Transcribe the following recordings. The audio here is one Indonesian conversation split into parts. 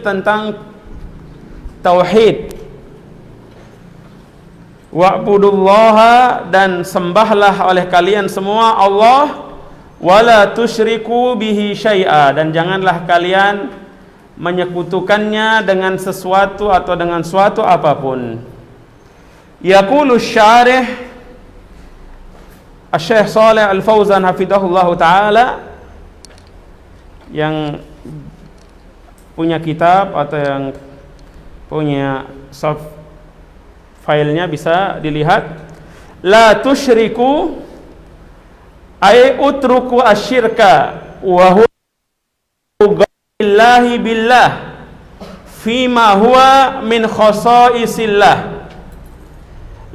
tentang tauhid. Wa'budullaha, dan sembahlah oleh kalian semua Allah, wala tusyriku bihi syai'a, dan janganlah kalian menyekutukannya dengan sesuatu atau dengan suatu apapun. Yaqulu syarih Asy-Syaikh Shalih Al-Fauzan hafizahullah taala, yang punya kitab atau yang punya soft filenya bisa dilihat. La tusyriku ay utruku asyirka wa huwa ghairullahi billah fima huwa min khasaisillah.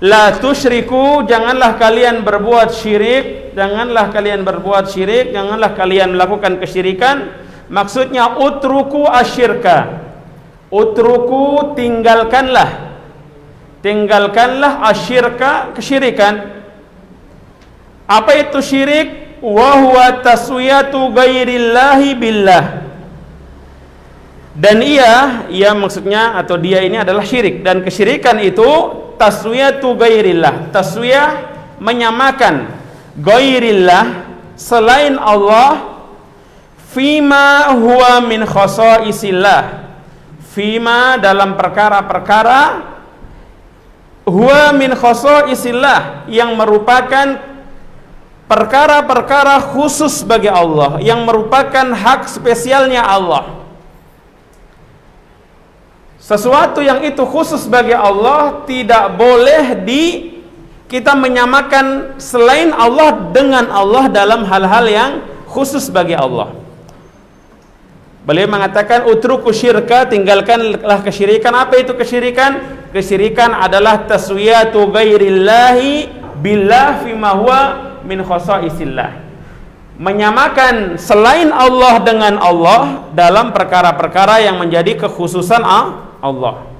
La tusyriku, janganlah kalian berbuat syirik, janganlah kalian berbuat syirik, janganlah kalian melakukan kesyirikan. Maksudnya utruku asyirka, utruku tinggalkanlah, tinggalkanlah asyirka, kesyirikan. Apa itu syirik? Wa huwa taswiyatu ghairillahi billah. Dan ia maksudnya atau dia ini adalah syirik, dan kesyirikan itu taswiyatu ghairillah. Taswiyah menyamakan ghairillah, selain Allah, fima huwa min khasaisillah. Fima dalam perkara-perkara, huwa min khasaisillah yang merupakan perkara-perkara khusus bagi Allah, yang merupakan hak spesialnya Allah. Sesuatu yang itu khusus bagi Allah tidak boleh kita menyamakan selain Allah dengan Allah dalam hal-hal yang khusus bagi Allah. Beliau mengatakan utruku syirka, tinggalkanlah kesyirikan. Apa itu kesyirikan? Kesyirikan adalah taswiyatu ghairillahi billah fima huwa min khasaisillah. Menyamakan selain Allah dengan Allah dalam perkara-perkara yang menjadi kekhususan Allah.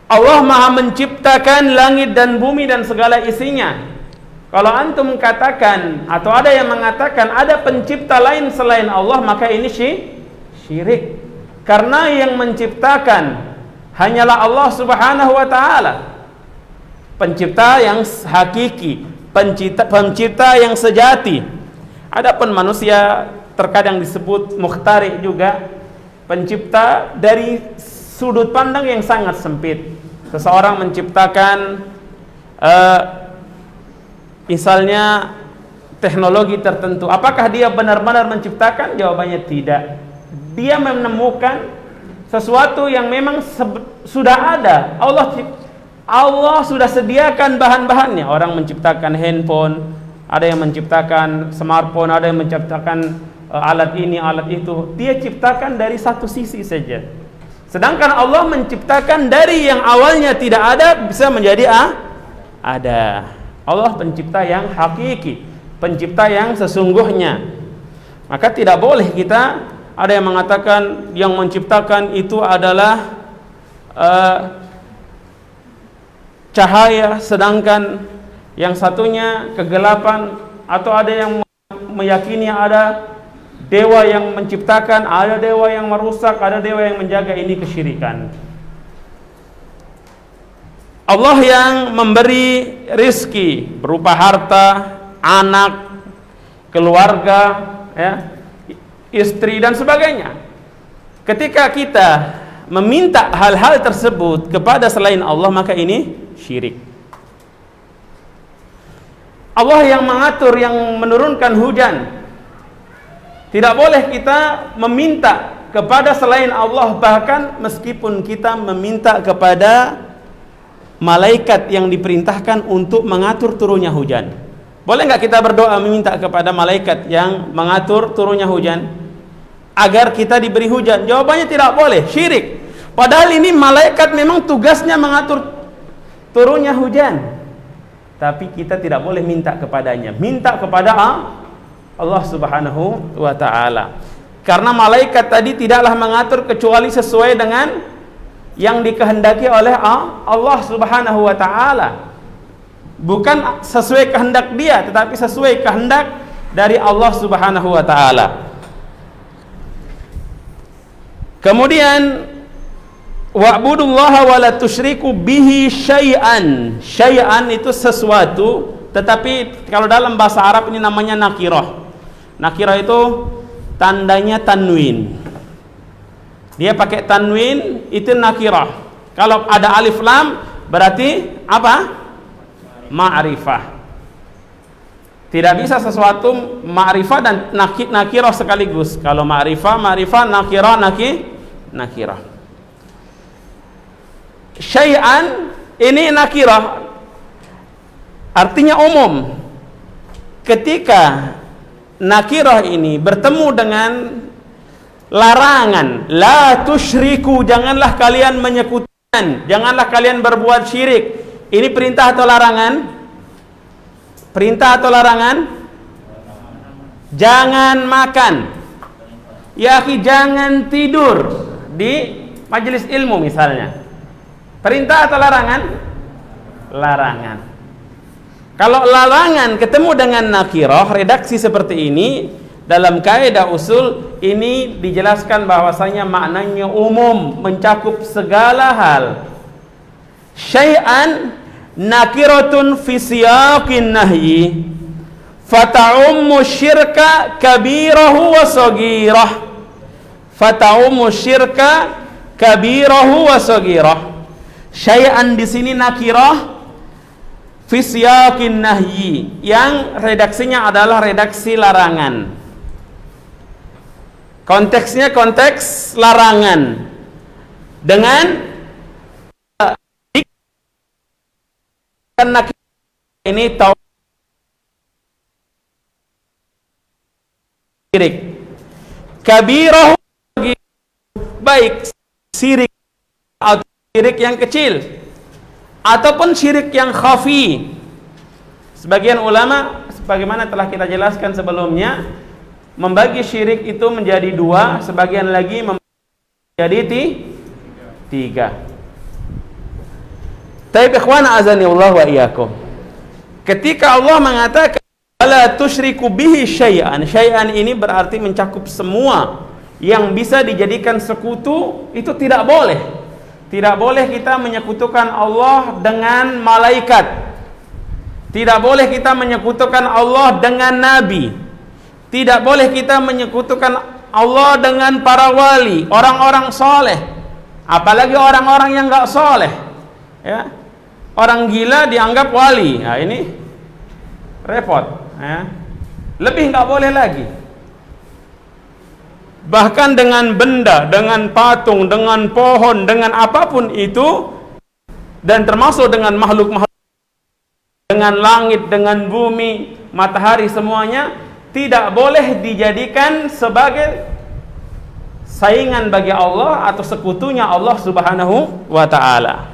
Allah Maha menciptakan langit dan bumi dan segala isinya. Kalau antum katakan atau ada yang mengatakan ada pencipta lain selain Allah, maka ini syirik. Karena yang menciptakan hanyalah Allah Subhanahu wa taala. Pencipta yang hakiki, pencipta yang sejati. Adapun manusia terkadang disebut mukhtari juga, pencipta dari sudut pandang yang sangat sempit. Seseorang menciptakan misalnya teknologi tertentu. Apakah dia benar-benar menciptakan? Jawabannya tidak. Dia menemukan sesuatu yang memang sudah ada. Allah sudah sediakan bahan-bahannya. Orang menciptakan handphone, ada yang menciptakan smartphone, ada yang menciptakan alat ini, alat itu. Dia ciptakan dari satu sisi saja. Sedangkan Allah menciptakan dari yang awalnya tidak ada bisa menjadi ada. Allah pencipta yang hakiki, pencipta yang sesungguhnya. Maka tidak boleh kita ada yang mengatakan yang menciptakan itu adalah cahaya, sedangkan yang satunya kegelapan. Atau ada yang meyakini ada dewa yang menciptakan, ada dewa yang merusak, ada dewa yang menjaga. Ini kesyirikan. Allah yang memberi rizki berupa harta, anak, keluarga, istri dan sebagainya. Ketika kita meminta hal-hal tersebut kepada selain Allah, maka ini syirik. Allah yang mengatur, yang menurunkan hujan. Tidak boleh kita meminta kepada selain Allah, bahkan meskipun kita meminta kepada malaikat yang diperintahkan untuk mengatur turunnya hujan. Boleh nggak kita berdoa meminta kepada malaikat yang mengatur turunnya hujan agar kita diberi hujan? Jawabannya tidak boleh, syirik. Padahal ini malaikat memang tugasnya mengatur turunnya hujan, tapi kita tidak boleh minta kepadanya. Minta kepada Allah Subhanahu wa ta'ala. Karena malaikat tadi tidaklah mengatur kecuali sesuai dengan yang dikehendaki oleh Allah Subhanahu wa ta'ala. Bukan sesuai kehendak dia, tetapi sesuai kehendak dari Allah Subhanahu wa ta'ala. Kemudian wa'budullaha wa la tusyriku bihi syai'an. Syai'an itu sesuatu, tetapi kalau dalam bahasa Arab ini namanya nakirah. Nakirah itu tandanya tanwin. Dia pakai tanwin, itu nakirah. Kalau ada alif lam berarti apa? Ma'rifah. Tidak bisa sesuatu ma'rifah dan nakirah sekaligus. Kalau ma'rifah, nakirah, nakirah. Syai'an ini nakirah, artinya umum. Ketika nakirah ini bertemu dengan larangan, la tusyriku, janganlah kalian menyekutukan, janganlah kalian berbuat syirik. Ini perintah atau larangan? Perintah atau larangan? Jangan makan. Ya akhi, jangan tidur di majelis ilmu misalnya. Perintah atau larangan? Larangan. Kalau larangan ketemu dengan nakirah, redaksi seperti ini, dalam kaidah usul ini dijelaskan bahwasanya maknanya umum, mencakup segala hal. Syai'an nakiratun fi siyaqin nahyi fata'ummu syirka kabirahu wa saghirah. Fata'ummu syirka kabirahu wa saghirah. Syai'an di sini nakirah fi siyaqin nahyi, yang redaksinya adalah redaksi larangan. Konteksnya konteks larangan. Dengan nakirah ini syirik. Kabirahu, baik syirik atau syirik yang kecil ataupun syirik yang khafi. Sebagian ulama, sebagaimana telah kita jelaskan sebelumnya, membagi syirik itu menjadi dua, sebagian lagi menjadi tiga. Taib ikhwan azani Allah wa iyyakum. Ketika Allah mengatakan la tusyriku bihi syai'an, syai'an ini berarti mencakup semua yang bisa dijadikan sekutu, itu tidak boleh. Tidak boleh kita menyekutukan Allah dengan malaikat. Tidak boleh kita menyekutukan Allah dengan nabi. Tidak boleh kita menyekutukan Allah dengan para wali, orang-orang soleh. Apalagi orang-orang yang enggak soleh. Ya. Orang gila dianggap wali. Nah, ini repot. Ya. Lebih enggak boleh lagi. Bahkan dengan benda, dengan patung, dengan pohon, dengan apapun itu, dan termasuk dengan makhluk-makhluk, dengan langit, dengan bumi, matahari, semuanya tidak boleh dijadikan sebagai saingan bagi Allah atau sekutunya Allah Subhanahu wa ta'ala.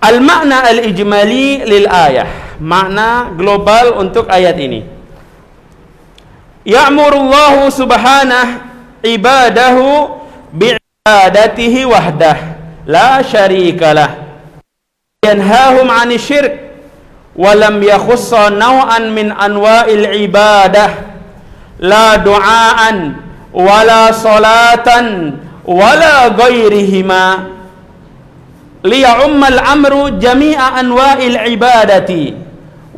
Al-makna al-ijmali lil ayah, makna global untuk ayat ini. Ya'murullahu subhanahu ibadahu bi'ibadatihi wahdah la syarikalah, yanhahum 'anil syirk wa lam yakhussa naw'an min anwa'il ibadah, la du'aan wala salatan wala ghairihima, liya'ummal amru jami'a anwa'il ibadati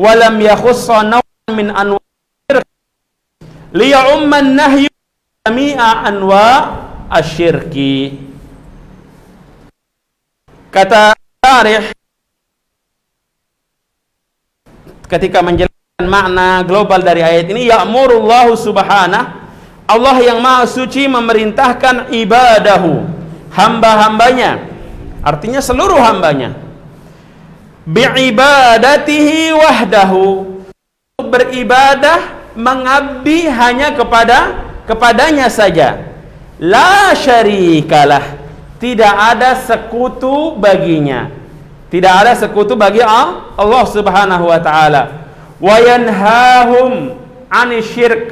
wa lam yakhussa naw'an min anwa'il syirk, liya'umman nahyu jami'a anwa' asyirki. Kata syarih ketika menjelaskan makna global dari ayat ini, ya'murullahu subhanahu, Allah yang maha suci memerintahkan ibadahu, hamba-hambanya, artinya seluruh hambanya, bi'ibadatihi wahdahu, beribadah, mengabdi hanya kepadanya saja, la syarikalah, tidak ada sekutu baginya, tidak ada sekutu bagi Allah Subhanahu wa ta'ala. Wa yanhahum 'anil syirk,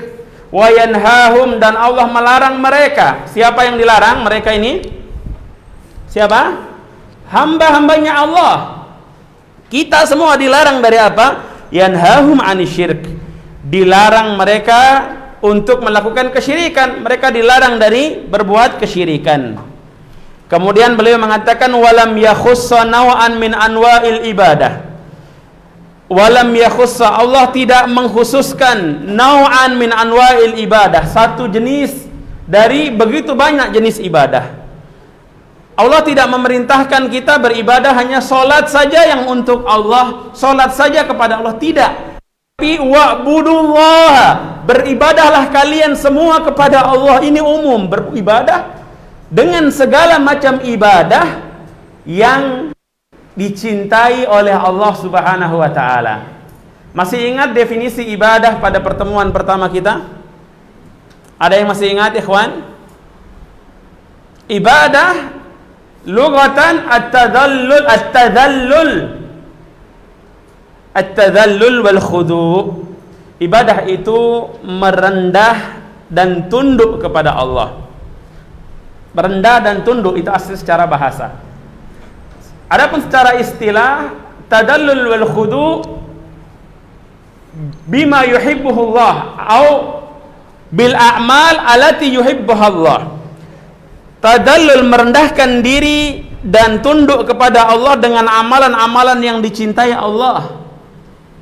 wa yanhahum, dan Allah melarang mereka. Siapa yang dilarang? Mereka ini siapa? Hamba-hambanya Allah. Kita semua dilarang dari apa? Yanhahum 'anil syirk, dilarang mereka untuk melakukan kesyirikan, mereka dilarang dari berbuat kesyirikan. Kemudian beliau mengatakan walam yakhussa naw'an min anwa'il ibadah. Walam yakhussa, Allah tidak mengkhususkan naw'an min anwa'il ibadah, satu jenis dari begitu banyak jenis ibadah. Allah tidak memerintahkan kita beribadah hanya solat saja yang untuk Allah, solat saja kepada Allah, tidak. Tapi wa'budullah, beribadahlah kalian semua kepada Allah. Ini umum, beribadah dengan segala macam ibadah yang dicintai oleh Allah Subhanahu wa ta'ala. Masih ingat definisi ibadah pada pertemuan pertama kita? Ada yang masih ingat, ikhwan? Ibadah lughatan at-tadallul wal khudu'. Ibadah itu merendah dan tunduk kepada Allah. Merendah dan tunduk itu asli secara bahasa. Adapun secara istilah, tadallul wal khudu' bima yuhibbuhu Allah atau bil a'mal allati yuhibbuha Allah. Tadallul merendahkan diri dan tunduk kepada Allah dengan amalan-amalan yang dicintai Allah.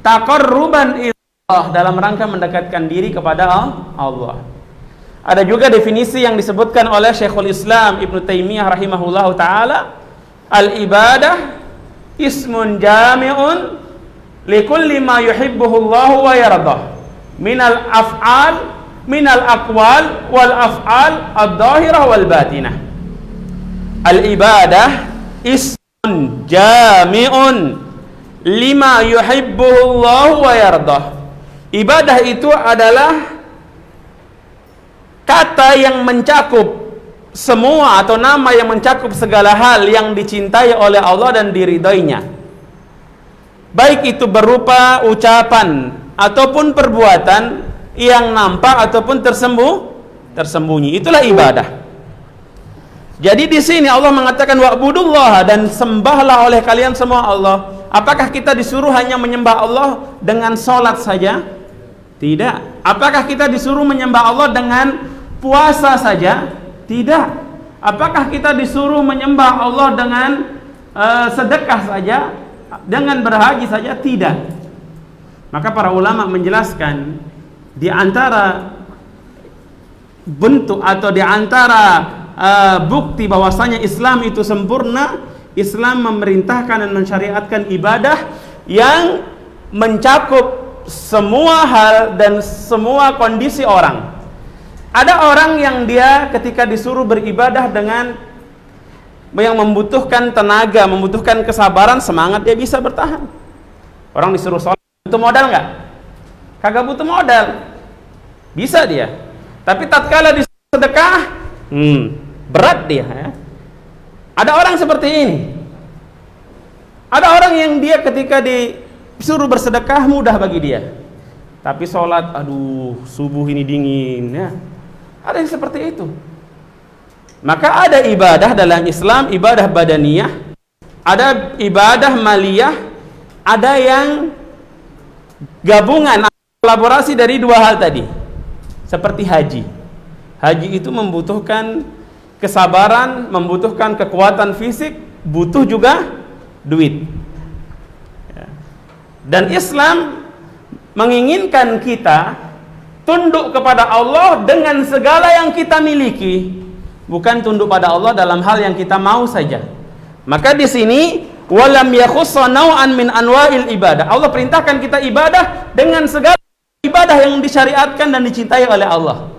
Taqarruban ilallah, dalam rangka mendekatkan diri kepada Allah. Ada juga definisi yang disebutkan oleh Syekhul Islam Ibnu Taimiyah rahimahullahu taala, al-ibadah ismun jami'un likulli ma yuhibbuhu Allah wa yardah minal af'al, minal aqwal wal af'al ad-dhahirah wal batinah. Al-ibadah ismun jami'un lima yuhibbuhu Allah wa yardah. Ibadah itu adalah kata yang mencakup semua atau nama yang mencakup segala hal yang dicintai oleh Allah dan diridhoinya, baik itu berupa ucapan ataupun perbuatan yang nampak ataupun tersembunyi. Itulah ibadah. Jadi di sini Allah mengatakan wa'budullah, dan sembahlah oleh kalian semua Allah. Apakah kita disuruh hanya menyembah Allah dengan sholat saja? Tidak. Apakah kita disuruh menyembah Allah dengan puasa saja? Tidak. Apakah kita disuruh menyembah Allah dengan sedekah saja, dengan berhaji saja? Tidak. Maka para ulama menjelaskan di antara bentuk atau di antara bukti bahwasanya Islam itu sempurna, Islam memerintahkan dan mensyariatkan ibadah yang mencakup semua hal dan semua kondisi orang. Ada orang yang dia ketika disuruh beribadah dengan yang membutuhkan tenaga, membutuhkan kesabaran, semangat, dia bisa bertahan. Orang disuruh sholat, butuh modal nggak? Kagak butuh modal, bisa dia. Tapi tatkala disuruh sedekah, berat dia. Ya. Ada orang seperti ini. Ada orang yang dia ketika disuruh bersedekah mudah bagi dia. Tapi sholat, aduh, subuh ini dingin. Ya. Ada yang seperti itu. Maka ada ibadah dalam Islam, ibadah badaniyah, ada ibadah maliyah, ada yang gabungan, kolaborasi dari dua hal tadi. Seperti haji. Haji itu membutuhkan kesabaran, membutuhkan kekuatan fisik, butuh juga duit. Dan Islam menginginkan kita tunduk kepada Allah dengan segala yang kita miliki, bukan tunduk pada Allah dalam hal yang kita mau saja. Maka di sini walam yakhussa naw'an min anwa'il ibadah. Allah perintahkan kita ibadah dengan segala ibadah yang disyariatkan dan dicintai oleh Allah,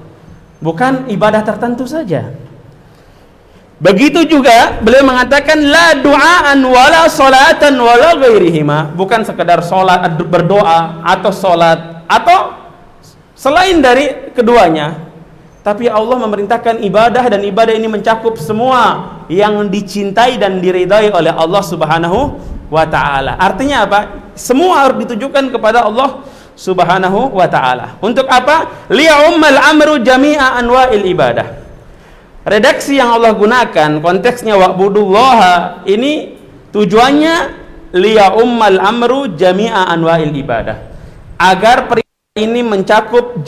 bukan ibadah tertentu saja. Begitu juga beliau mengatakan la du'aan wala salatan wala ghairihima, bukan sekedar salat, berdoa atau salat atau selain dari keduanya, tapi Allah memerintahkan ibadah, dan ibadah ini mencakup semua yang dicintai dan diridai oleh Allah Subhanahu wa ta'ala. Artinya apa? Semua harus ditujukan kepada Allah Subhanahu wa ta'ala. Untuk apa? Liya'ummal amru jami'a anwa'il ibadah. Redaksi yang Allah gunakan, konteksnya wa'budullaha, ini tujuannya liya'ummal amru jami'a anwa'il ibadah, agar perintah ini mencakup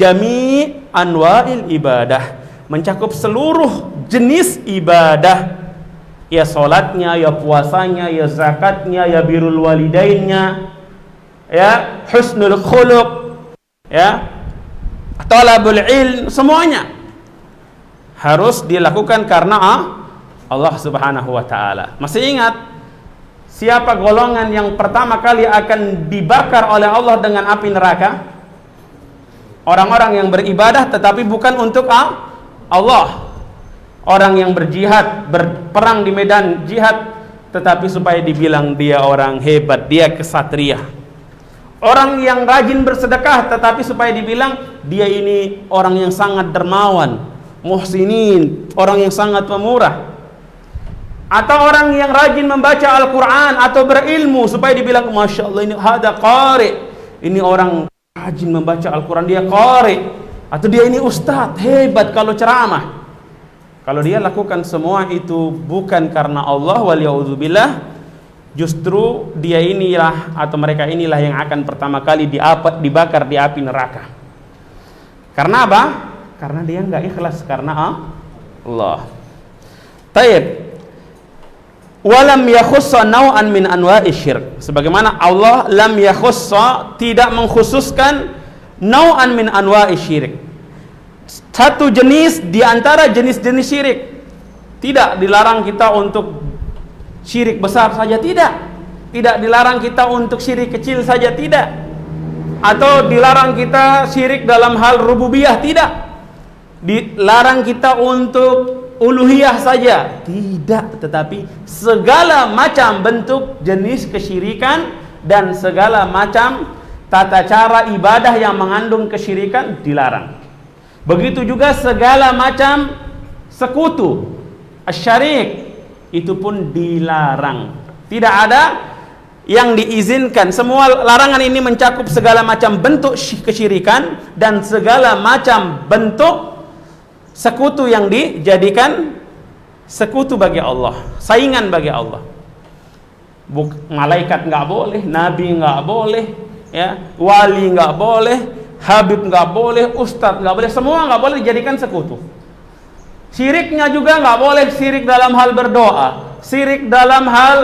anwa'il ibadah, mencakup seluruh jenis ibadah. Ya salatnya, ya puasanya, ya zakatnya, ya birrul walidainnya, ya husnul khuluq, ya talabul ilm, semuanya harus dilakukan karena Allah Subhanahu wa taala. Masih ingat siapa golongan yang pertama kali akan dibakar oleh Allah dengan api neraka? Orang-orang yang beribadah tetapi bukan untuk Allah. Orang yang berjihad, berperang di medan jihad, tetapi supaya dibilang dia orang hebat, dia kesatria. Orang yang rajin bersedekah, tetapi supaya dibilang dia ini orang yang sangat dermawan, muhsinin, orang yang sangat pemurah. Atau orang yang rajin membaca Al-Quran atau berilmu, supaya dibilang Masya Allah ini hada qari, ini orang rajin membaca Al-Quran, dia qari. Atau dia ini ustadz, hebat kalau ceramah. Kalau dia lakukan semua itu bukan karena Allah, waliya'udzubillah, justru dia inilah atau mereka inilah yang akan pertama kali dibakar di api neraka. Karena apa? Karena dia nggak ikhlas karena Allah. Taib. Walam yakhussa naw'an min anwa'i syirk. Sebagaimana Allah lam yakhussa, tidak mengkhususkan naw'an min anwa'i syirk, satu jenis di antara jenis-jenis syirik. Tidak dilarang kita untuk syirik besar saja, tidak. Tidak dilarang kita untuk syirik kecil saja, tidak. Atau dilarang kita syirik dalam hal rububiyah, tidak. Dilarang kita untuk uluhiyah saja, tidak. Tetapi segala macam bentuk jenis kesyirikan dan segala macam tata cara ibadah yang mengandung kesyirikan dilarang. Begitu juga segala macam sekutu, asyarik, itu pun dilarang. Tidak ada yang diizinkan. Semua larangan ini mencakup segala macam bentuk kesyirikan dan segala macam bentuk sekutu yang dijadikan sekutu bagi Allah, saingan bagi Allah. Malaikat nggak boleh, nabi nggak boleh, ya, wali nggak boleh, habib nggak boleh, ustadz nggak boleh, semua nggak boleh dijadikan sekutu. Syiriknya juga nggak boleh, syirik dalam hal berdoa, syirik dalam hal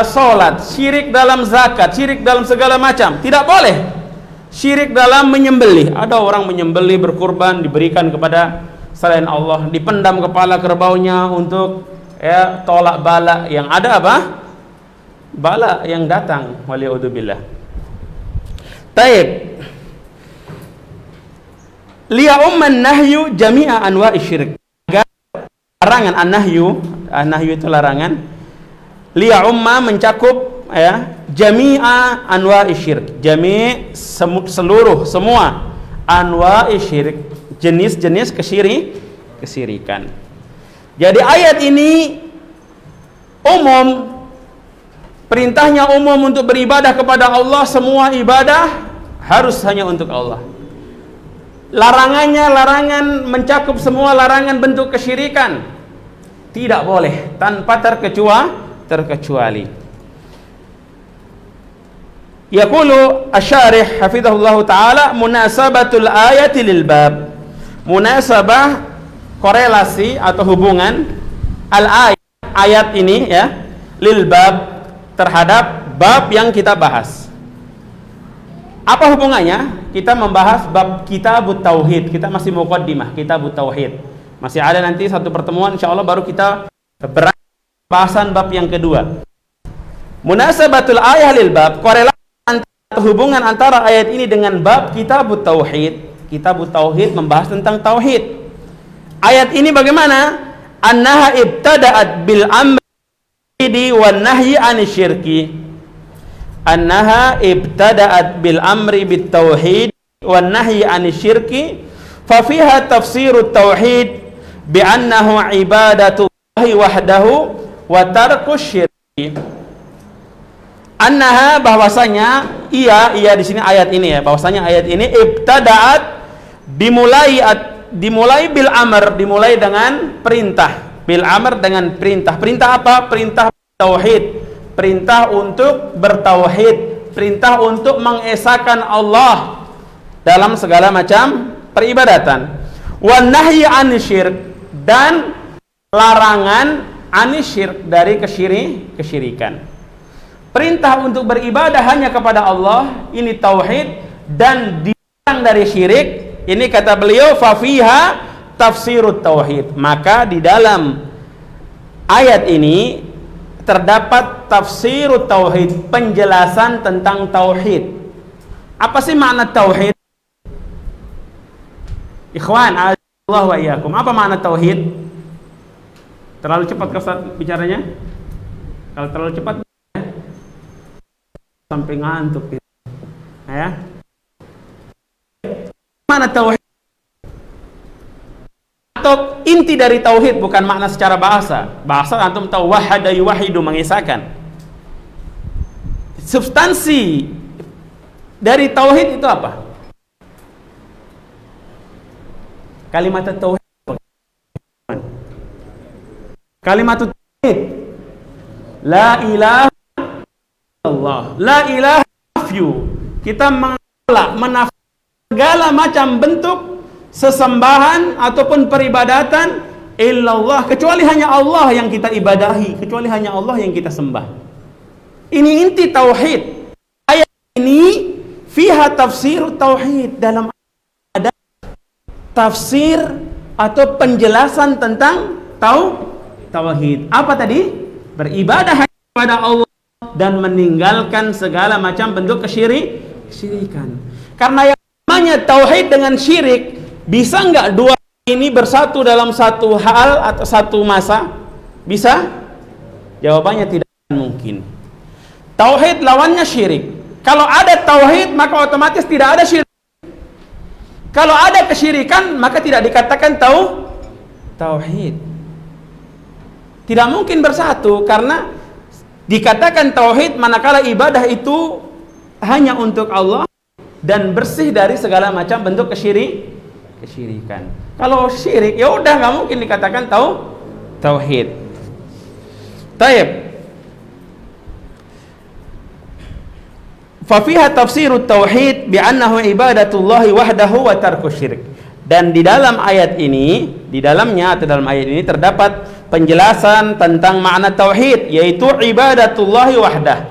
sholat, syirik dalam zakat, syirik dalam segala macam, tidak boleh. Syirik dalam menyembelih, ada orang menyembelih berkurban diberikan kepada selain Allah, dipendam kepala kerbaunya untuk tolak bala yang ada apa? Bala yang datang, waliyadzubillah. Taib. Liya umman nahyu jami'a anwa'i syirik. Larangan an-nahyu itu larangan. Liya umma mencakup jami'a anwa'i syirik. Jami' seluruh, semua anwa'i syirik, jenis-jenis kesyirikan. Jadi ayat ini umum, perintahnya umum untuk beribadah kepada Allah, semua ibadah harus hanya untuk Allah. Larangannya larangan mencakup semua larangan bentuk kesyirikan, tidak boleh tanpa terkecuali. Yaqulu asy-syarih hafizahullah taala munasabatul ayati lil bab. Munasabah, korelasi atau hubungan ayat ini lil bab, terhadap bab yang kita bahas. Apa hubungannya? Kita membahas bab kitabut tauhid. Kita masih muqaddimah kitabut tauhid. Masih ada nanti satu pertemuan insyaallah baru kita bahasan bab yang kedua. Munasabatul ayah lil bab, korelasi atau hubungan antara ayat ini dengan bab kitabut tauhid. Kitabut tauhid membahas tentang tauhid. Ayat ini bagaimana? Annaha ibtada'at bil amri wan nahyi anisyirki. Annaha ibtada'at bil amri bit tauhid wan nahyi anisyirki, fa fiha tafsirut tauhid bi annahu ibadatullahi wahdahu wa tarkus syirki. Annaha, bahwasanya ia di sini ayat ini bahwasanya ayat ini ibtada'at dimulai bil amr, dimulai dengan perintah. Bil amr dengan perintah. Perintah apa? Perintah tauhid. Perintah untuk bertauhid, perintah untuk mengesahkan Allah dalam segala macam peribadatan. Wan nahyi anisyirk, dan larangan anisyirk, dari kesyirikan. Perintah untuk beribadah hanya kepada Allah, ini tauhid, dan dilarang dari syirik, ini kata beliau fa fiha tafsirut tauhid. Maka di dalam ayat ini terdapat tafsirut tauhid, penjelasan tentang tauhid. Apa sih makna tauhid? Ikhwan, Allah wa iyyakum. Apa makna tauhid? Terlalu cepat ke Ustaz bicaranya? Kalau terlalu cepat sampai ngantuk ya. Mana tauhid? Atau inti dari tauhid, bukan makna secara bahasa. Bahasa antum tahu wahada yuwahidu, mengisahkan. Substansi dari tauhid itu apa? Kalimat tauhid. Kalimat tauhid. La ilaha illallah. La ilaha illallah. Kita menolak, menafikan segala macam bentuk sesembahan ataupun peribadatan illallah, kecuali hanya Allah yang kita ibadahi, kecuali hanya Allah yang kita sembah. Ini inti tauhid. Ayat ini fiha tafsir tauhid, dalam ada tafsir atau penjelasan tentang tauhid. Apa tadi? Beribadah hanya kepada Allah dan meninggalkan segala macam bentuk kesyirikan. Karena yang namanya tauhid dengan syirik, bisa nggak dua ini bersatu dalam satu hal atau satu masa? Bisa? Jawabannya tidak mungkin. Tauhid lawannya syirik. Kalau ada tauhid, maka otomatis tidak ada syirik. Kalau ada kesyirikan, maka tidak dikatakan tauhid. Tidak mungkin bersatu, karena dikatakan tauhid manakala ibadah itu hanya untuk Allah dan bersih dari segala macam bentuk kesyirikan. Kalau syirik, ya udah nggak mungkin dikatakan tauhid. Taib. Fa fiha tafsirut tauhid bi annahu ibadatullahi wahdahu wa tarku syirik. Dan di dalam ayat ini, di dalamnya atau dalam ayat ini terdapat penjelasan tentang makna tauhid, yaitu ibadatullahi wahdah,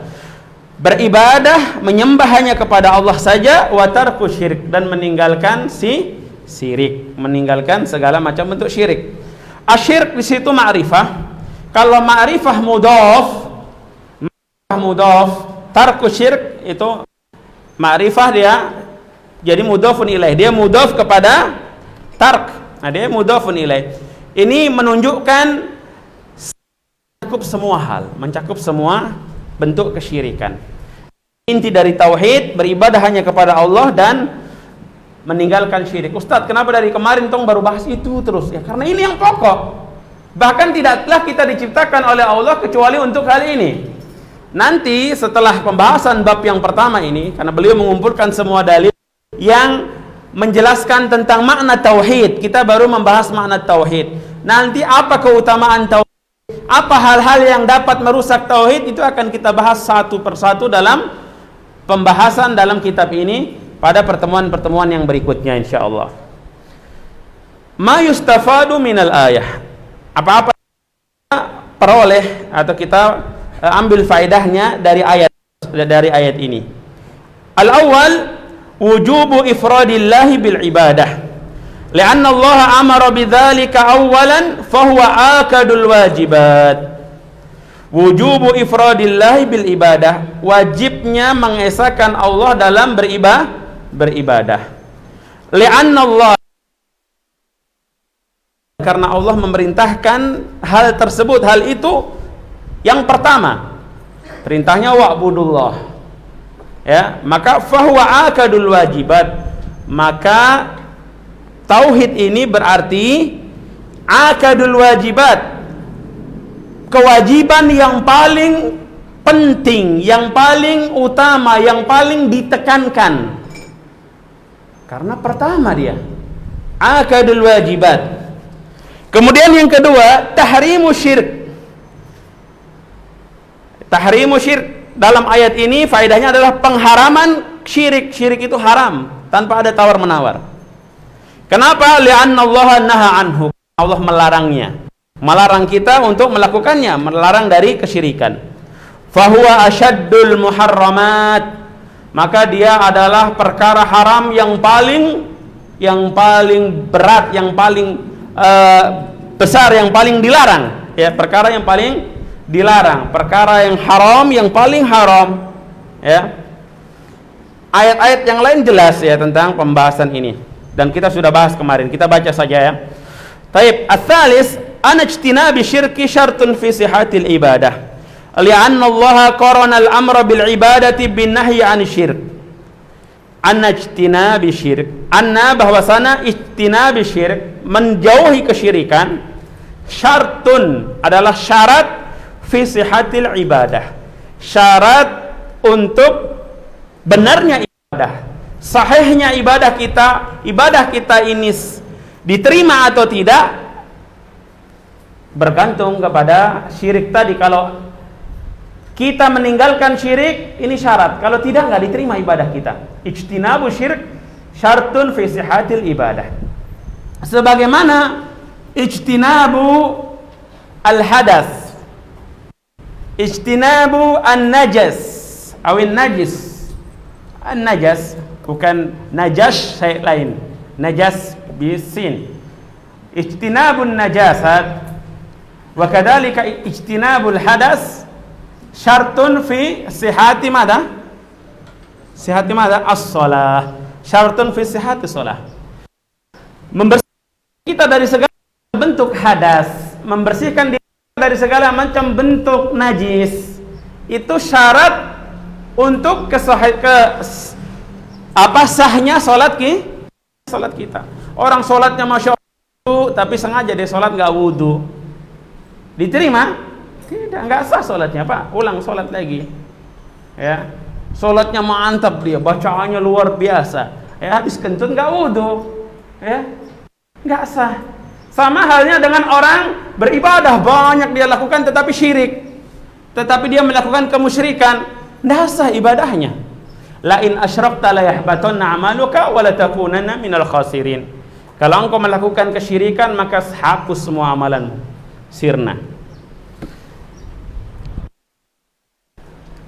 beribadah menyembah hanya kepada Allah saja, wa tarku syirik, dan meninggalkan syirik, meninggalkan segala macam bentuk syirik. Asyirik di situ ma'rifah. Kalau ma'rifah mudhaf, tarku syirik itu ma'rifah, dia jadi mudhafun ilaih, dia mudhaf kepada tark. Nah, dia mudhafun ilaih. Ini menunjukkan mencakup semua hal, mencakup semua bentuk kesyirikan. Inti dari tauhid, beribadah hanya kepada Allah dan meninggalkan syirik. Ustadz, kenapa dari kemarin tong baru bahas itu terus? Ya, karena ini yang pokok. Bahkan tidaklah kita diciptakan oleh Allah kecuali untuk hal ini. Nanti setelah pembahasan bab yang pertama ini, karena beliau mengumpulkan semua dalil yang menjelaskan tentang makna tauhid, kita baru membahas makna tauhid. Nanti apa keutamaan tauhid, apa hal-hal yang dapat merusak tauhid, itu akan kita bahas satu persatu dalam pembahasan dalam kitab ini pada pertemuan-pertemuan yang berikutnya insyaallah. Ma yustafadu minal ayah. Apa-apa peroleh atau kita ambil faedahnya dari ayat ini. Al-awwal wujubu ifradillahi bil ibadah. Li'anna Allah amara bidzalika awwalan fahuwa akadul wajibat. Wujubu ifradillahi bil ibadah, wajibnya mengesahkan Allah dalam beribadah. Li'anna Allah, karena Allah memerintahkan hal tersebut, hal itu yang pertama perintahnya wa'budullah, ya, maka fahuwa akadul wajibat, maka tauhid ini berarti akadul wajibat, kewajiban yang paling penting, yang paling utama, yang paling ditekankan, karena pertama dia akadul wajibat. Kemudian yang kedua, tahrimu syirk. Tahrimu syirk dalam ayat ini faedahnya adalah pengharaman syirik. Syirik itu haram tanpa ada tawar menawar. Kenapa? Li'anna Allah naha anhu. Allah melarangnya. Melarang kita untuk melakukannya, melarang dari kesyirikan. Fahuwa asyaddul muharramat. Maka dia adalah perkara haram yang paling berat, yang paling besar, yang paling dilarang. Ya, perkara yang paling dilarang, perkara yang haram, yang paling haram. Ya. Ayat-ayat yang lain jelas ya tentang pembahasan ini. Dan kita sudah bahas kemarin. Kita baca saja ya. Taib, ats-tsalis anajtinabi syirki syartun fi sihatil ibadah. Li'anna Allah qarana al-amra bil ibadati bin nahyi 'anil syirk. Anajtinabi syirk. Anna bahwasana ijtinabi syirk, menjauhi kesyirikan, syartun adalah syarat fi sihatil ibadah. Syarat untuk benarnya ibadah. Sahihnya ibadah kita ini diterima atau tidak bergantung kepada syirik tadi. Kalau kita meninggalkan syirik, ini syarat. Kalau tidak, nggak diterima ibadah kita. Ijtinabu syirik syartun fi sihatil ibadah. Sebagaimana ijtinabu al-hadas, ijtinabu an-najas awin najis. An-najas bukan najas, saya lain. Najas bisin. Ijtinabun najasat wa kadzalika ijtinabul hadas syartun fi sihhati madza? Sihhati madza? As-shalah. Syartun fi sihhati shalah. Membersihkan kita dari segala bentuk hadas, membersihkan diri dari segala macam bentuk najis. Itu syarat untuk sahnya salat kita. Orang salatnya masya Allah, tapi sengaja dia salat nggak wudu, diterima? Tidak, nggak sah salatnya Pak. Ulang salat lagi. Ya, salatnya mantap dia, bacaannya luar biasa. Ya, habis kentut nggak wudu, ya, nggak sah. Sama halnya dengan orang beribadah banyak dia lakukan, tetapi syirik, tetapi dia melakukan kemusyrikan, nggak sah ibadahnya. La in asyrakta la yahbatanna 'amaluka wa la takunanna minal khasirin. Kalau engkau melakukan kesyirikan, maka hapus semua amalanmu, sirna.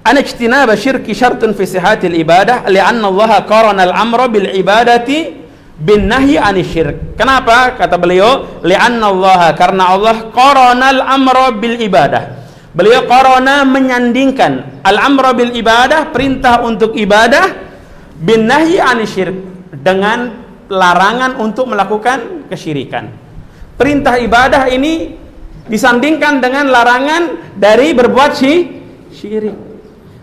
An ijtinab syirki syartun fi sihatil ibadah li'anna Allah qarana al-amra bil ibadati bin nahyi 'anil syirk. Kenapa? Kata beliau, li'anna Allah, karena Allah qarana al-amra bil ibadah. Beliau qarana menyandingkan al-amra bil ibadah, perintah untuk ibadah, bin nahyi 'anil syirk, dengan larangan untuk melakukan kesyirikan. Perintah ibadah ini disandingkan dengan larangan dari berbuat syirik.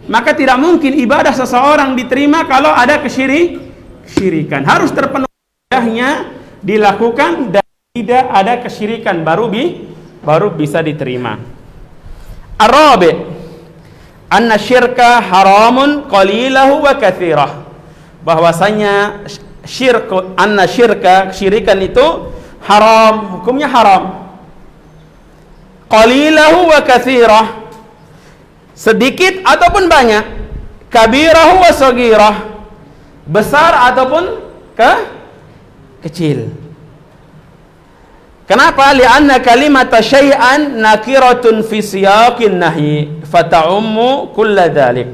Maka tidak mungkin ibadah seseorang diterima kalau ada kesyirikan. Harus terpenuhi ibadahnya dilakukan dan tidak ada kesyirikan, baru bisa diterima. Ar-rabi' anna syirka haramun qalilahu wa katsirah. Bahwasanya kesyirikan itu haram, hukumnya haram. Qalilahu wa katsirah, sedikit ataupun banyak. Kabirahu wa saghirah, besar ataupun kecil. Kenapa? Li'anna kalimata syai'an nakiratun fi siyaqin nahyi fata'ummu kulla dzalik.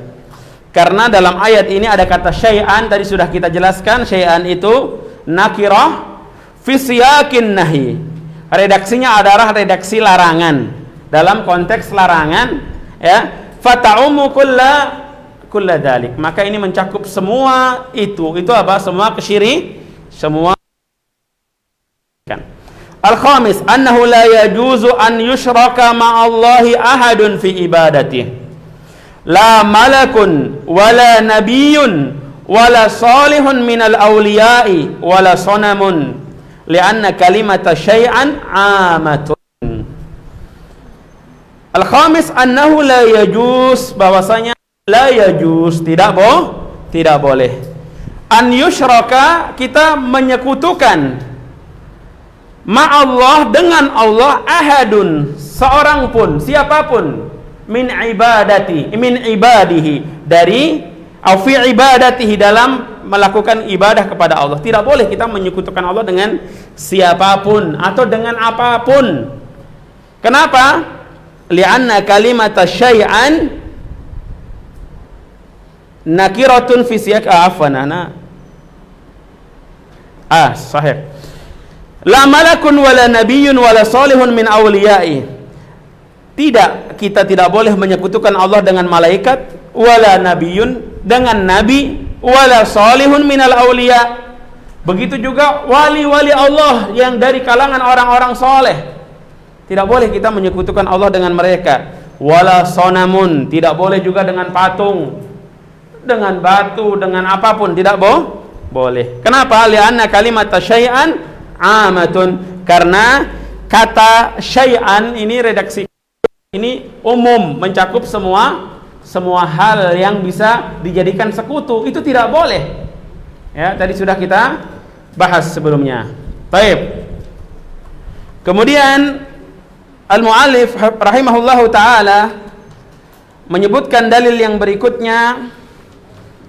Karena dalam ayat ini ada kata syai'an, tadi sudah kita jelaskan, syai'an itu nakirah fi siyaqin nahyi. Redaksinya adalah redaksi larangan. Dalam konteks larangan, ya, fata'ummu kulla dzalik. Maka ini mencakup semua itu. Itu apa? Semua semua. Al-khamis annahu la yajuzu an yushraka ma'allahi ahadun fi ibadatihi. La malakun wala nabiyyun wala salihun minal awliya'i wala sanamun li'anna kalimata syai'an 'amatun. Al-khamis annahu la yajuz, bahwasanya la yajuz, tidak boleh. An yushraka, kita menyekutukan ma'allah, dengan Allah, ahadun, seorang pun, siapapun, min ibadihi, dari fi ibadatihi, dalam melakukan ibadah kepada Allah. Tidak boleh kita menyekutukan Allah dengan siapapun atau dengan apapun. Kenapa? Li'anna kalimata syai'an nakiratun fi siyaq sahih. La malakun wala nabiyyun wala salihun min awliya'i. Tidak, kita tidak boleh menyekutukan Allah dengan malaikat, wala nabiyyun, dengan nabi, wala salihun minal awliya. Begitu juga wali-wali Allah yang dari kalangan orang-orang soleh. Tidak boleh kita menyekutukan Allah dengan mereka. Wala sonamun, tidak boleh juga dengan patung, dengan batu, dengan apapun, tidak boleh. Kenapa? Li'anna kalimat syai'an amatun, karena kata syai'an ini redaksi ini umum, mencakup semua hal yang bisa dijadikan sekutu. Itu tidak boleh. Ya, tadi sudah kita bahas sebelumnya. Baik. Kemudian al-mu'allif rahimahullahu taala menyebutkan dalil yang berikutnya,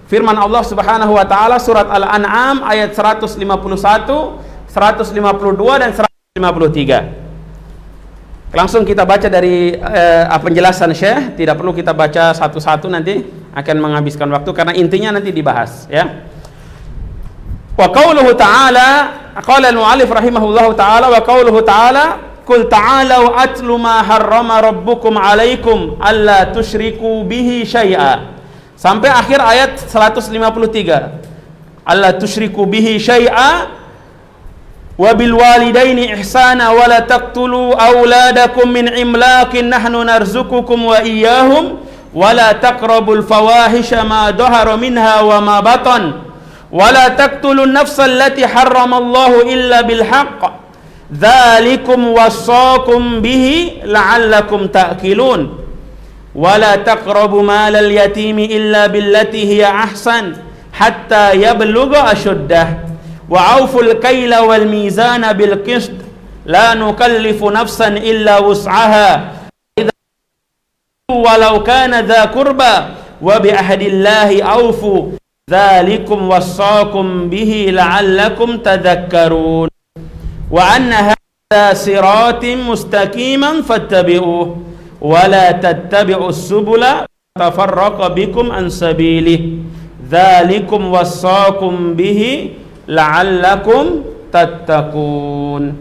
firman Allah Subhanahu wa taala surat Al-An'am ayat 151, 152 dan 153. Langsung kita baca dari penjelasan Syekh, tidak perlu kita baca satu-satu, nanti akan menghabiskan waktu karena intinya nanti dibahas, ya. Wa qauluhu ta'ala, qala al-mu'allif rahimahullahu ta'ala, wa qauluhu ta'ala, qul ta'alu atlu ma harrama rabbukum 'alaikum alla tusyriku bihi syai'a. Sampai akhir ayat 153. Alla tusyriku bihi syai'a wa bil walidaini ihsana wa la taqtulu auladakum min imlaqin nahnu narzuqukum wa iyyahum wa la taqrabul fawahisha ma dhahara minha wa ma batan wa la taqtulun nafsal lati harramallahu illa bil haqq dzalikum wassaakum bihi la'allakum ta'qilun wa la taqrabu malal yatimi illa billati hiya ahsan hatta yablugha ashuddah wa auful kaila wal mizana bil qist la nukallifu nafsan illa wus'aha walau kana dha qurba wa bi ahdillahi aufu dzalikum wassaakum bihi la'allakum tadhakkarun wa anna hadza siratim mustaqiman fattabi'uhu wa la tattabi'us subula tafarraqa bikum an sabilihi dzalikum wassaakum bihi la'allakum tattaqun.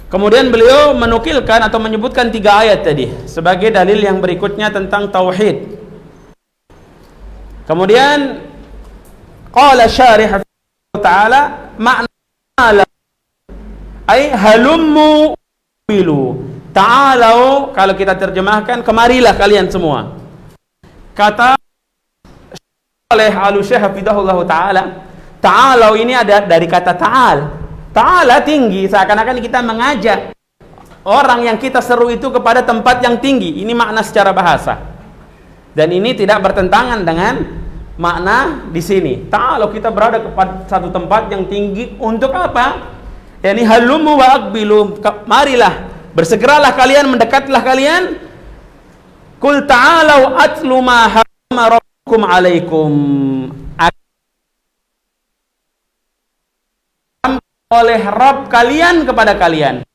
Kemudian beliau menukilkan atau menyebutkan 3 ayat tadi sebagai dalil yang berikutnya tentang tauhid. Kemudian qala syarih ta'ala makna ay halummu bilu. Ta'alau, kalau kita terjemahkan kemarilah kalian semua. Kata oleh Al-Syekh hafizahullah ta'ala, ta'alau ini ada dari kata ta'al. Ta'ala tinggi, seakan-akan kita mengajak orang yang kita seru itu kepada tempat yang tinggi. Ini makna secara bahasa. Dan ini tidak bertentangan dengan makna di sini. Ta'alau, kita berada kepada satu tempat yang tinggi untuk apa? Yani halumu wa aqbilu, marilah, bersegeralah kalian, mendekatlah kalian. Qul ta'alau atlu ma harrama rabbukum 'alaikum. Oleh Rabb kalian kepada kalian.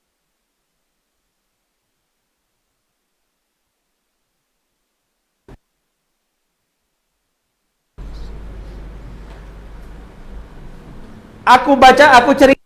Aku baca, aku cerita.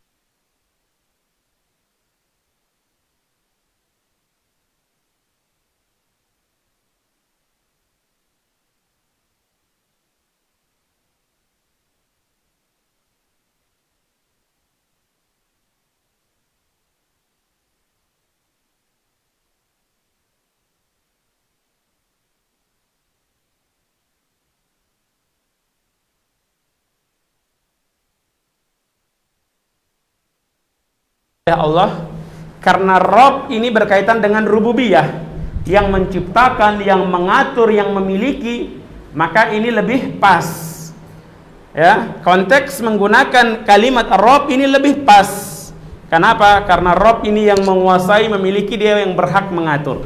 Allah, karena Rabb ini berkaitan dengan rububiyah, yang menciptakan, yang mengatur, yang memiliki, maka ini lebih pas. Ya, konteks menggunakan kalimat Rabb ini lebih pas. Kenapa? Karena Rabb ini yang menguasai, memiliki, dia yang berhak mengatur.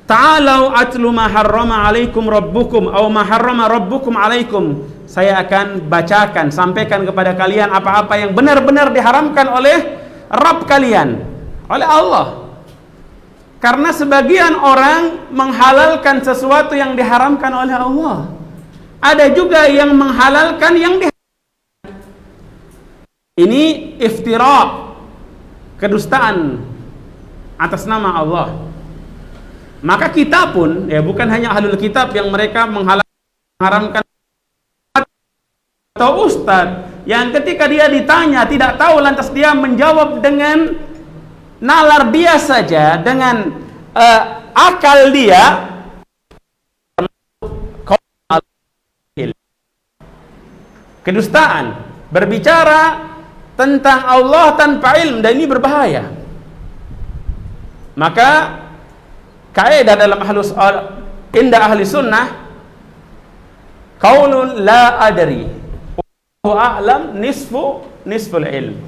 Ta'alau atlu ma harrama alaikum rabbukum aw ma harrama rabbukum alaikum. saya akan bacakan, sampaikan kepada kalian apa-apa yang benar-benar diharamkan oleh Rabb kalian, oleh Allah. Karena sebagian orang menghalalkan sesuatu yang diharamkan oleh Allah. Ada juga yang menghalalkan yang diharamkan. Ini iftira, kedustaan atas nama Allah. Maka kita pun, ya bukan hanya ahlul kitab yang mereka mengharamkan, atau ustadz yang ketika dia ditanya tidak tahu lantas dia menjawab dengan nalar dia saja, dengan akal dia, kedustaan, berbicara tentang Allah tanpa ilmu, dan ini berbahaya. Maka kaidah dalam indah ahli sunnah, qaulun la adri wa a'lam nisful ilm.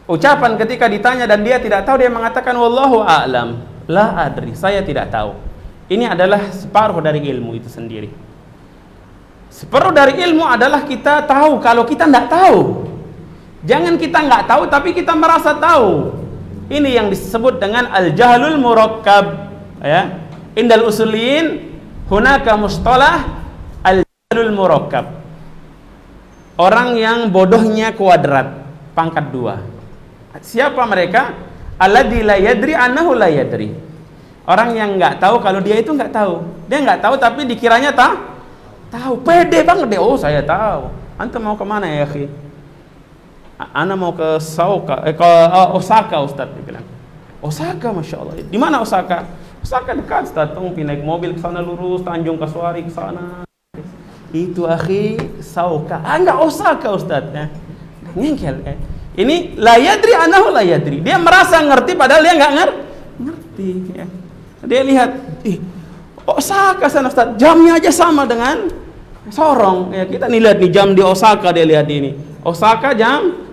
Ucapan ketika ditanya dan dia tidak tahu, dia mengatakan wallahu a'lam, la adri, saya tidak tahu. Ini adalah separuh dari ilmu itu sendiri. Separuh dari ilmu adalah kita tahu kalau kita tidak tahu. Jangan kita nggak tahu tapi kita merasa tahu. Ini yang disebut dengan al-jahlul murakkab, ya. Indal usuliyin hunaka mustalah al-jahlul murakkab. Orang yang bodohnya kuadrat, pangkat 2. Siapa mereka? Alladzi la yadri annahu la yadri. Orang yang nggak tahu kalau dia itu nggak tahu. Dia nggak tahu tapi dikiranya tahu. Pede banget dia. Oh, saya tahu. Antum mau kemana ya, akhi? Ana mau ke Osaka, Ustaz, dia bilang. Osaka, Masya Allah. Di mana Osaka? Osaka dekat, Ustaz. Tunggu naik mobil ke sana lurus, Tanjung Kasuari ke sana. Itu akhi, Sauka. Enggak Osaka, Ustaz. Ngengkel. Ini la yadri anahu la yadri. Dia merasa ngerti padahal dia enggak ngerti, ya. Dia lihat, Osaka sana, Ustaz. Jamnya aja sama dengan Sorong. Ya, kita nih lihat nih jam di Osaka, dia lihat ini. Osaka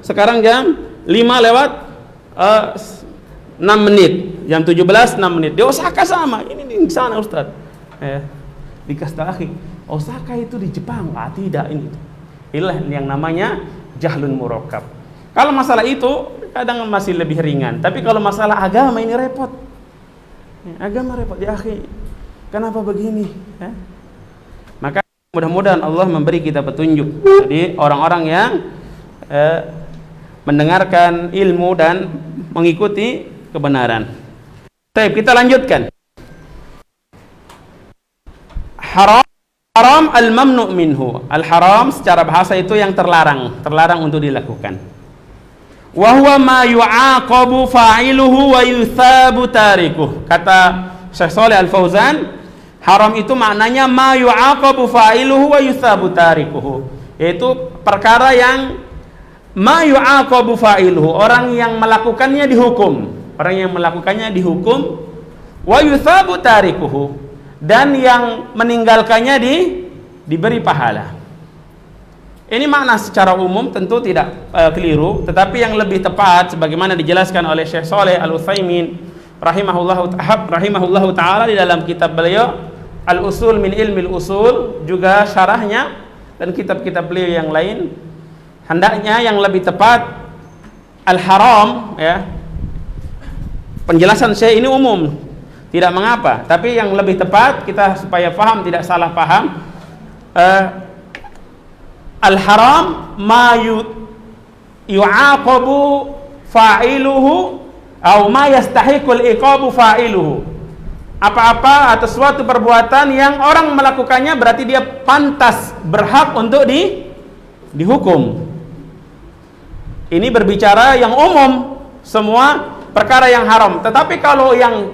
sekarang jam 5 lewat 6 menit, jam 17 6 menit. Di Osaka sama, ini di sana, Ustaz. Dikasih tahu, Osaka itu di Jepang. Tidak, ini. Inilah yang namanya jahlun murakkab. Kalau masalah itu kadang masih lebih ringan, tapi kalau masalah agama ini repot. Agama repot, ya akhi. Kenapa begini? Maka mudah-mudahan Allah memberi kita petunjuk. Jadi orang-orang yang mendengarkan ilmu dan mengikuti kebenaran. Baik, kita lanjutkan. Haram al-mamnu' minhu. Al-haram secara bahasa itu yang terlarang untuk dilakukan. Wa huwa ma yu'aqabu fa'iluhu wa yuthabu tarikuh. Kata Syekh Shalih Al-Fauzan, haram itu maknanya ma yu'aqabu fa'iluhu wa yuthabu tarikuhu. Yaitu perkara yang ma yu'aqabu fa'iluhu, orang yang melakukannya dihukum. Orang yang melakukannya dihukum, wa yuthabu tarikuhu, dan yang meninggalkannya diberi pahala. Ini makna secara umum tentu tidak keliru, tetapi yang lebih tepat sebagaimana dijelaskan oleh Syekh Shalih Al-Utsaimin rahimahullahu taala di dalam kitab beliau Al-Usul min Ilmil Usul, juga syarahnya dan kitab-kitab beliau yang lain. Hendaknya yang lebih tepat al-haram, ya. Penjelasan saya ini umum, tidak mengapa, tapi yang lebih tepat kita supaya paham, tidak salah paham, al-haram ma yu'aqabu fa'iluhu atau ma yastahiqul iqabu fa'iluhu. Apa-apa atau suatu perbuatan yang orang melakukannya berarti dia pantas, berhak untuk dihukum. Ini berbicara yang umum, semua perkara yang haram. Tetapi kalau yang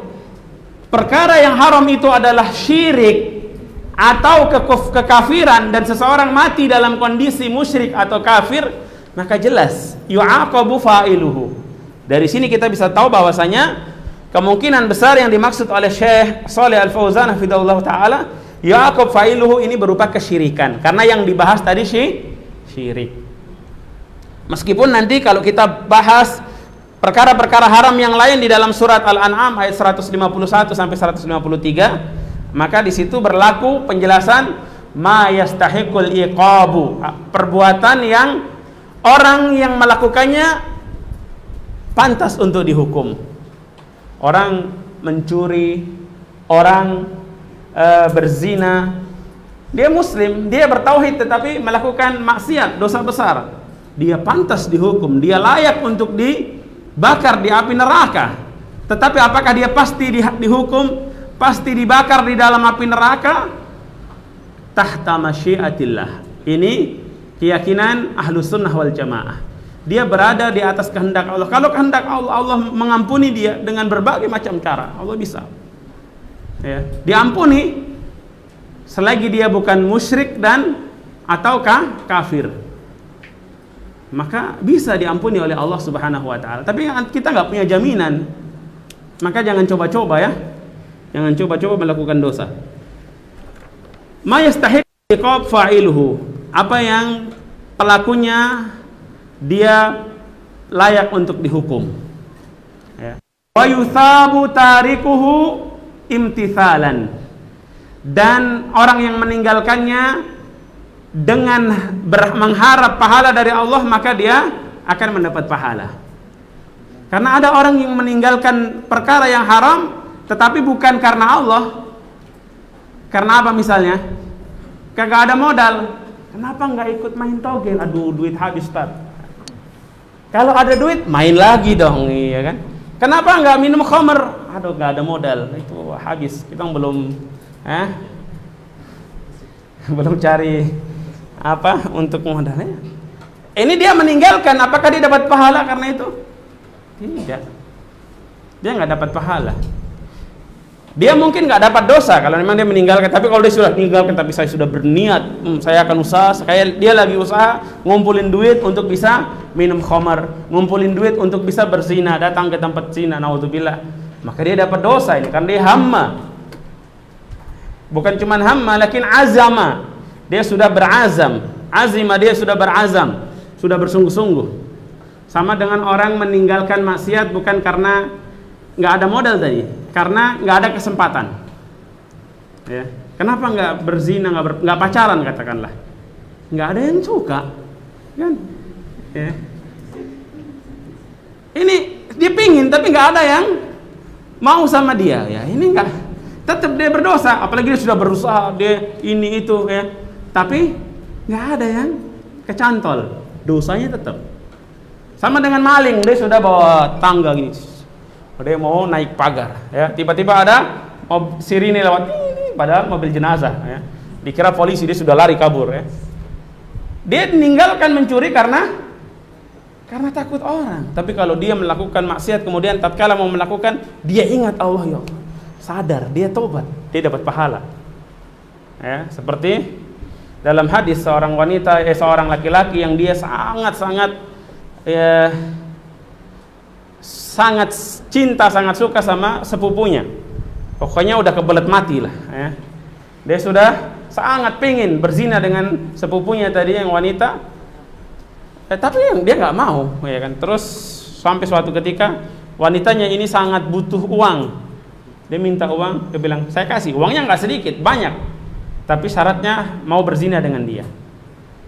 perkara yang haram itu adalah syirik atau kekafiran dan seseorang mati dalam kondisi musyrik atau kafir, maka jelas yu'aqabu fa'iluhu. Dari sini kita bisa tahu bahwasanya kemungkinan besar yang dimaksud oleh Syekh Shalih Al-Fauzan hafizahullah taala, yu'aqab fa'iluhu ini berupa kesyirikan, karena yang dibahas tadi syirik. Meskipun nanti kalau kita bahas perkara-perkara haram yang lain di dalam surat Al-An'am ayat 151 sampai 153, maka di situ berlaku penjelasan ma yastahiqul iqabu, perbuatan yang orang yang melakukannya pantas untuk dihukum. Orang mencuri, orang berzina, dia muslim, dia bertauhid tetapi melakukan maksiat, dosa besar, dia pantas dihukum, dia layak untuk dibakar di api neraka. Tetapi apakah dia pasti dihukum, pasti dibakar di dalam api neraka? Tahta masyiatillah. Ini keyakinan Ahlus Sunnah wal Jamaah. Dia berada di atas kehendak Allah. Kalau kehendak Allah, Allah mengampuni dia dengan berbagai macam cara. Allah bisa, ya, diampuni selagi dia bukan musyrik dan ataukah kafir, maka bisa diampuni oleh Allah Subhanahu wa taala. Tapi kita nggak punya jaminan, maka jangan coba-coba, ya, jangan coba-coba melakukan dosa. Ma yastahiq iqab fa'iluhu, apa yang pelakunya dia layak untuk dihukum, ya. Wa yuthabu tarikuhu imtithalan, dan orang yang meninggalkannya dengan mengharap pahala dari Allah, maka dia akan mendapat pahala. Karena ada orang yang meninggalkan perkara yang haram tetapi bukan karena Allah. Karena apa misalnya? Kagak ada modal. Kenapa nggak ikut main togel? Aduh, duit habis, Ustaz. Kalau ada duit, main lagi dong, iya kan? Kenapa nggak minum khamr? Aduh, nggak ada modal, itu habis. Kita belum belum cari apa untuk modalnya. Ini dia meninggalkan, apakah dia dapat pahala karena itu? Tidak. Dia nggak dapat pahala. Dia mungkin nggak dapat dosa kalau memang dia meninggalkan. Tapi kalau dia sudah meninggalkan, tapi saya sudah berniat, saya akan usaha. Kayak dia lagi usaha ngumpulin duit untuk bisa minum khamar, ngumpulin duit untuk bisa berzina, datang ke tempat zina, naudzubillah. Maka dia dapat dosa ini karena dia hamma. Bukan cuma hamma, lakin azama. Dia sudah berazam. Azima, dia sudah berazam, sudah bersungguh-sungguh. Sama dengan orang meninggalkan maksiat bukan karena nggak ada modal tadi, karena nggak ada kesempatan, ya. Kenapa nggak berzina, nggak pacaran katakanlah? Nggak ada yang suka, kan? Ya. Ini dia pingin tapi nggak ada yang mau sama dia, ya. Ini nggak, tetap dia berdosa. Apalagi dia sudah berusaha, dia ini itu, ya. Tapi nggak ada yang kecantol, dosanya tetap. Sama dengan maling, dia sudah bawa tangga gini, dia mau naik pagar, ya, tiba-tiba ada sirine lewat, padahal mobil jenazah, ya. Dikira polisi, dia sudah lari kabur, ya. Dia meninggalkan mencuri karena takut orang. Tapi kalau dia melakukan maksiat kemudian tatkala mau melakukan, dia ingat Allah, ya Allah, sadar, dia tobat, dia dapat pahala, ya. Seperti dalam hadis seorang wanita, seorang laki-laki yang dia sangat cinta, sangat suka sama sepupunya. Pokoknya udah kebelet mati lah, ya. Dia sudah sangat pingin berzina dengan sepupunya tadi yang wanita, tapi dia nggak mau, ya kan. Terus sampai suatu ketika wanitanya ini sangat butuh uang. Dia minta uang, dia bilang, saya kasih. Uangnya nggak sedikit, banyak, tapi syaratnya mau berzina dengan dia.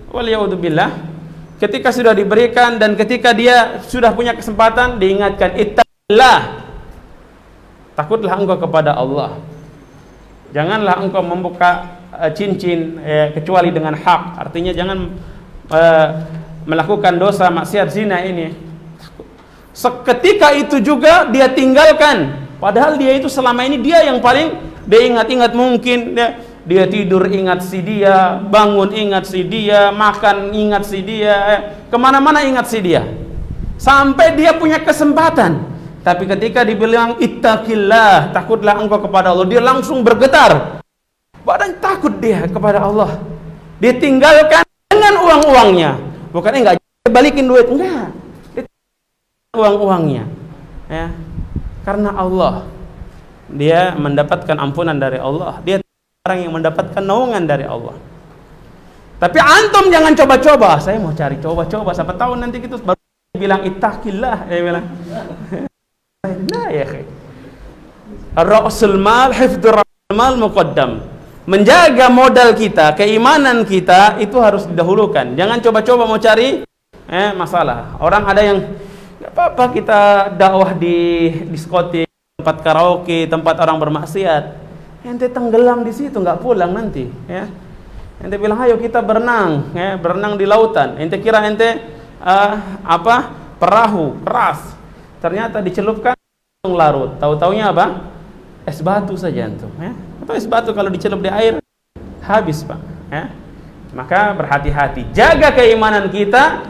Waliyahudzubillah. Ketika sudah diberikan dan ketika dia sudah punya kesempatan, diingatkan, ittaqillah, takutlah engkau kepada Allah. Janganlah engkau membuka cincin kecuali dengan hak. Artinya jangan melakukan dosa maksiat zina ini. Seketika itu juga dia tinggalkan, padahal dia itu selama ini dia yang paling dia ingat-ingat. Mungkin dia tidur ingat si dia, bangun ingat si dia, makan ingat si dia, kemana-mana ingat si dia, sampai dia punya kesempatan. Tapi ketika dibilang ittaqillah, takutlah engkau kepada Allah, dia langsung bergetar badan, takut dia kepada Allah. Dia tinggalkan dengan uang-uangnya, bukannya enggak balikin duit, enggak, dia uang-uangnya, ya, karena Allah. Dia mendapatkan ampunan dari Allah, dia orang yang mendapatkan naungan dari Allah. Tapi antum jangan coba-coba. Saya mau cari coba-coba, siapa tahu nanti kita baru bilang ittaqillah, ya bilang. Nah ya, ra'sul mal hifdzur mal muqaddam. menjaga modal kita, keimanan kita itu harus didahulukan. Jangan coba-coba mau cari masalah. Orang ada yang nggak apa-apa kita dakwah di diskotik, tempat karaoke, tempat orang bermaksiat. Ente tenggelam di situ, nggak pulang nanti, ya. Ente bilang, ayo kita berenang, ya, berenang di lautan. Ente kira ente perahu keras, ternyata dicelupkan larut. Tahu-taunya apa? Es batu saja antum, ya. Atau es batu kalau dicelup di air habis, Pak, ya. Maka berhati-hati, jaga keimanan kita,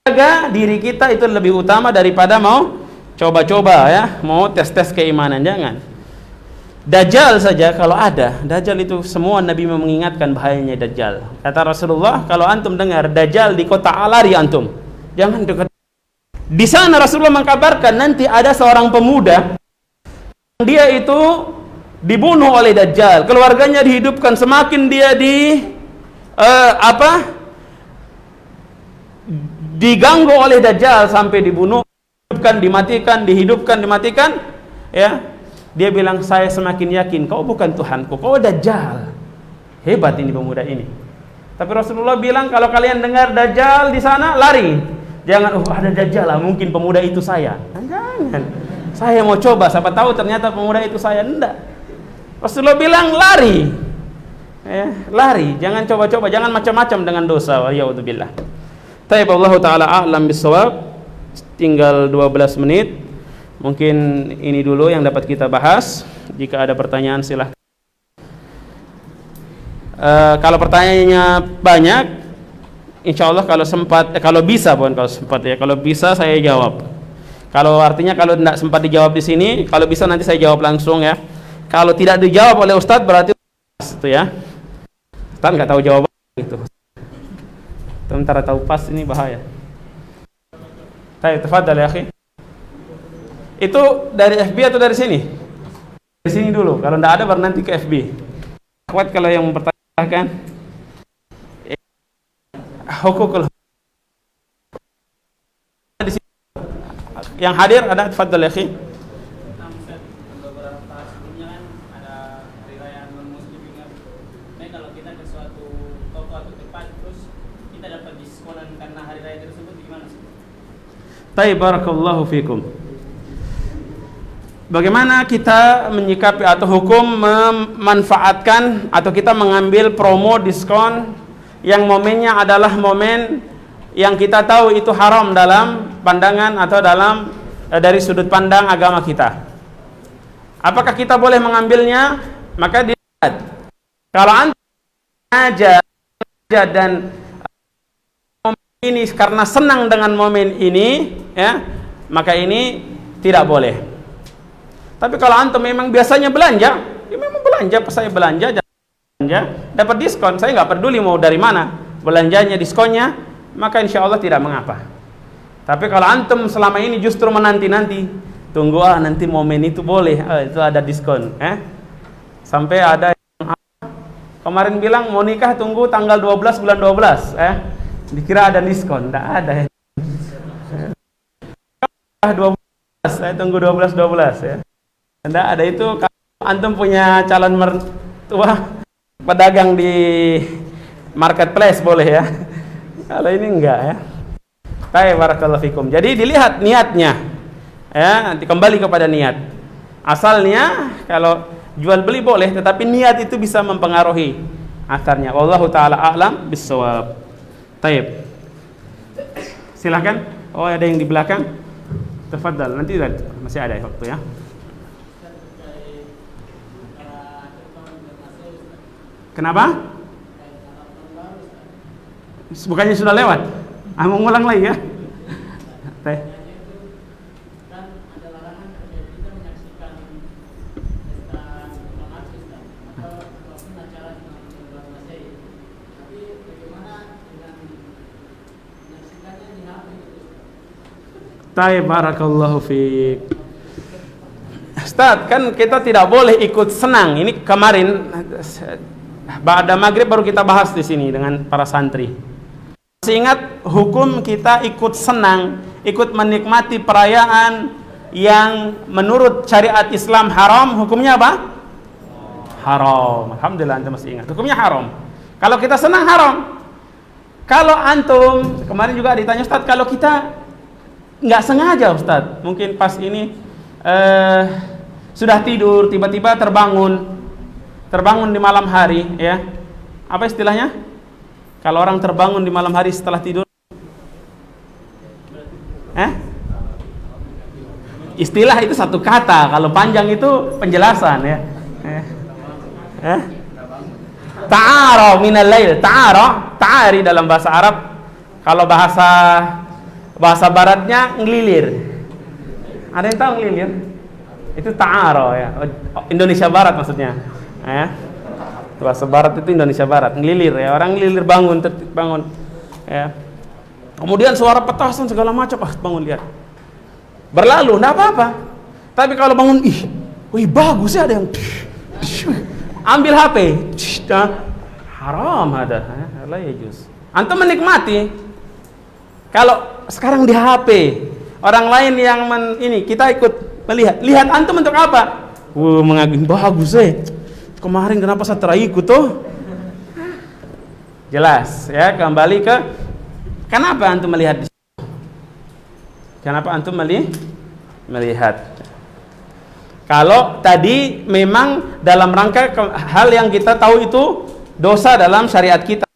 jaga diri kita, itu lebih utama daripada mau coba-coba, ya, mau tes-tes keimanan. Jangan. Dajjal saja kalau ada, Dajjal itu semua Nabi mengingatkan bahayanya Dajjal. Kata Rasulullah, kalau antum dengar Dajjal di kota lari antum, jangan dekat. Di sana Rasulullah mengkabarkan nanti ada seorang pemuda, dia itu dibunuh oleh Dajjal, keluarganya dihidupkan, semakin dia diganggu oleh Dajjal sampai dibunuh, dihidupkan, dimatikan, ya. Dia bilang, saya semakin yakin kau bukan Tuhanku, kau Dajjal. Hebat ini pemuda ini. Tapi Rasulullah bilang, kalau kalian dengar Dajjal di sana, lari. Jangan, ada Dajjal lah, mungkin pemuda itu saya. Jangan. Saya mau coba, siapa tahu ternyata pemuda itu saya. Enggak. Rasulullah bilang, lari. Lari, jangan coba-coba, jangan macam-macam dengan dosa. Wa'iyauzubillah. Taib Allah Ta'ala a'lam bisawab. Tinggal 12 menit. Mungkin ini dulu yang dapat kita bahas. Jika ada pertanyaan silahkan. Kalau pertanyaannya banyak, insya Allah kalau sempat, kalau bisa, kalau bisa saya jawab. Kalau artinya kalau tidak sempat dijawab di sini, kalau bisa nanti saya jawab langsung, ya. Kalau tidak dijawab oleh Ustadz berarti itu, ya. Ustadz nggak tahu jawaban gitu. Sementara tahu pas ini bahaya. Baik, tafadhal ya akhi. Itu dari FB atau dari sini? Dari sini dulu. Kalau tidak ada baru nanti ke FB. Kuat kalau yang mempertanyakan. Hukukul. Di sini. Yang hadir ada, tafadhal ya akhi. Beberapa sebelumnya kan ada hari raya non-muslim juga. Nah, kalau kita ke suatu toko atau tempat terus kita dapat diskonan karena hari raya tersebut, gimana sih? Taib, barakallahu fikum. Bagaimana kita menyikapi atau hukum memanfaatkan atau kita mengambil promo diskon yang momennya adalah momen yang kita tahu itu haram dalam pandangan atau dalam dari sudut pandang agama kita. Apakah kita boleh mengambilnya? Maka dilihat. Kalau antum aja dan ini karena senang dengan momen ini, ya, maka ini tidak boleh. Tapi kalau antum memang biasanya belanja, ya memang belanja, pas saya belanja dapat diskon, saya nggak peduli mau dari mana belanjanya, diskonnya, maka insya Allah tidak mengapa. Tapi kalau antum selama ini justru menanti-nanti, tunggu nanti momen itu boleh, itu ada diskon, sampai ada yang kemarin bilang mau nikah tunggu tanggal 12 bulan 12, dikira ada diskon, tidak ada. 12, saya tunggu 12 ya. Tidak ada itu. Kalau antum punya calon mertua pedagang di marketplace boleh, ya. Kalau ini enggak, ya. Baik, barakallahu fikum. Jadi dilihat niatnya, ya, nanti kembali kepada niat. Asalnya kalau jual beli boleh, tetapi niat itu bisa mempengaruhi akarnya. Wallahu taala a'lam bissawab. Baik. Silakan. Oh, ada yang di belakang. Tafadhal. Nanti masih ada waktu, ya. Kenapa? Bukannya sudah lewat? Mau ngulang lagi, ya? Teh. Taib, barakallahu fiik. Ustaz, kan kita tidak boleh ikut senang. Ini kemarin Ba'da maghrib baru kita bahas di sini dengan para santri. Masih ingat hukum kita ikut senang, ikut menikmati perayaan yang menurut syariat Islam haram, hukumnya apa? Haram. Alhamdulillah antum masih ingat. Hukumnya haram. Kalau kita senang haram. Kalau antum, kemarin juga ditanya Ustaz, kalau kita nggak sengaja Ustaz, mungkin pas ini sudah tidur, tiba-tiba terbangun di malam hari, ya. Apa istilahnya? Kalau orang terbangun di malam hari setelah tidur? Istilah itu satu kata, kalau panjang itu penjelasan, ya. Ta'ara minal lail, ta'ari dalam bahasa Arab. Kalau bahasa baratnya ngelilir. Ada yang tahu ngelilir? Itu ta'ara, ya. Indonesia Barat maksudnya. Bahasa barat itu Indonesia Barat, ngelilir, ya. Orang ngelilir bangun, bangun. Ya. Kemudian suara petasan segala macam, bangun lihat. Berlalu, enggak apa-apa. Tapi kalau bangun, wih bagus ya, ada yang ambil HP, haram ada, la yajuz. Antum menikmati. Kalau sekarang di HP, orang lain yang ini kita ikut melihat. Lihat antum untuk apa? Mengagumi, bagus kemarin kenapa saya terikut tuh? Jelas ya, kembali ke kenapa antum melihat di situ? Kenapa antum melihat? Kalau tadi memang dalam rangka hal yang kita tahu itu dosa dalam syariat kita.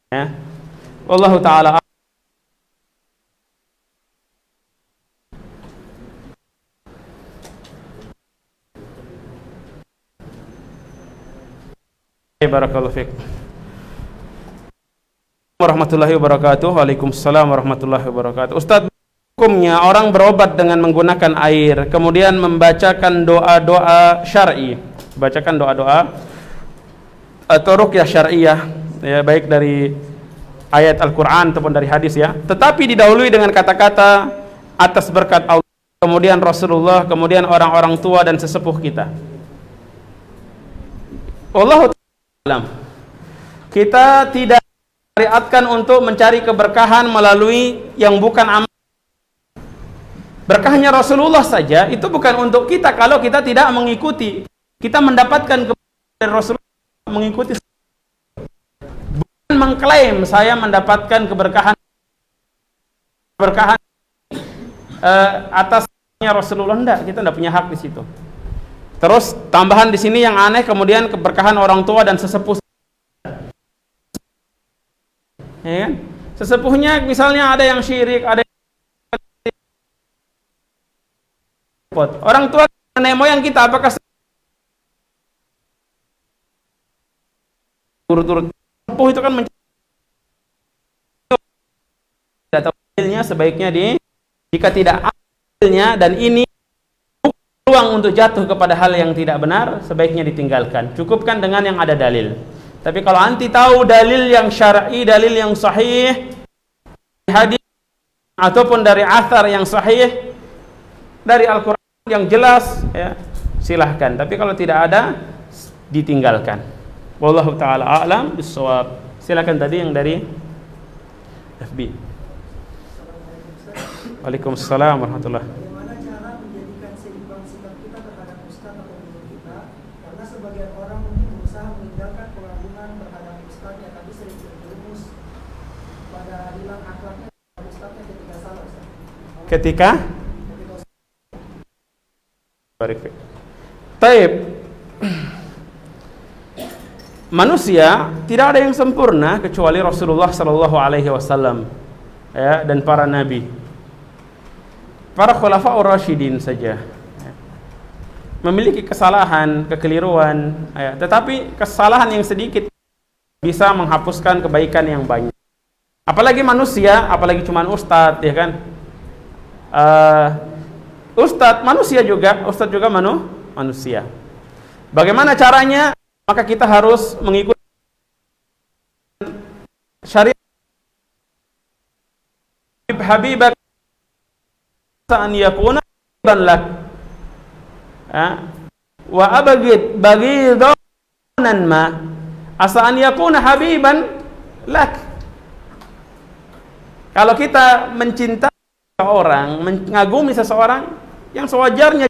Ya. Wallahu taala. Barakallahu fiik. Warahmatullahi wabarakatuh. Waalaikumsalam warahmatullahi wabarakatuh. Ustaz, hukumnya orang berobat dengan menggunakan air, kemudian membacakan doa-doa syar'i, bacakan doa-doa atau ruqyah syar'iyah, ya, baik dari ayat Al-Qur'an ataupun dari hadis, ya, tetapi didahului dengan kata-kata atas berkat Allah, kemudian Rasulullah, kemudian orang-orang tua dan sesepuh kita. Wallahu ta'ala, kita tidak syariatkan untuk mencari keberkahan melalui yang bukan amal. Berkahnya Rasulullah saja itu bukan untuk kita kalau kita tidak mengikuti. Kita mendapatkan keberkahan dari Rasulullah mengikuti, bukan mengklaim saya mendapatkan keberkahan atasnya Rasulullah. Enggak, kita enggak punya hak di situ. Terus tambahan di sini yang aneh, kemudian keberkahan orang tua dan sesepuh. Ya kan? Sesepuhnya misalnya ada yang syirik, ada yang orang tua nenek moyang kita, apakah turut-turut sepuh itu kan tidak tahu hasilnya, sebaiknya jika tidak hasilnya dan ini peluang untuk jatuh kepada hal yang tidak benar, sebaiknya ditinggalkan. Cukupkan dengan yang ada dalil. Tapi kalau anti tahu dalil yang syar'i, dalil yang sahih, hadis ataupun dari athar yang sahih dari Al-Qur'an yang jelas, ya, silahkan. Tapi kalau tidak ada, ditinggalkan. Wallahu taala a'lam bissawab. Silakan tadi yang dari FB. Waalaikumsalam warahmatullahi. Ketika Taib, manusia tidak ada yang sempurna kecuali Rasulullah sallallahu alaihi wasallam, ya, dan para nabi. Para khulafaur rasyidin saja memiliki kesalahan, kekeliruan, ya, tetapi kesalahan yang sedikit bisa menghapuskan kebaikan yang banyak. Apalagi manusia, apalagi cuman ustadz, ya kan? Ustadz manusia juga, ustadz juga manusia. Bagaimana caranya? Maka kita harus mengikuti syariat habibak an yakuna lak, wa abghid baghidan ma asa an yakuna habiban lak. Kalau kita mencintai seseorang, mengagumi seseorang, yang sewajarnya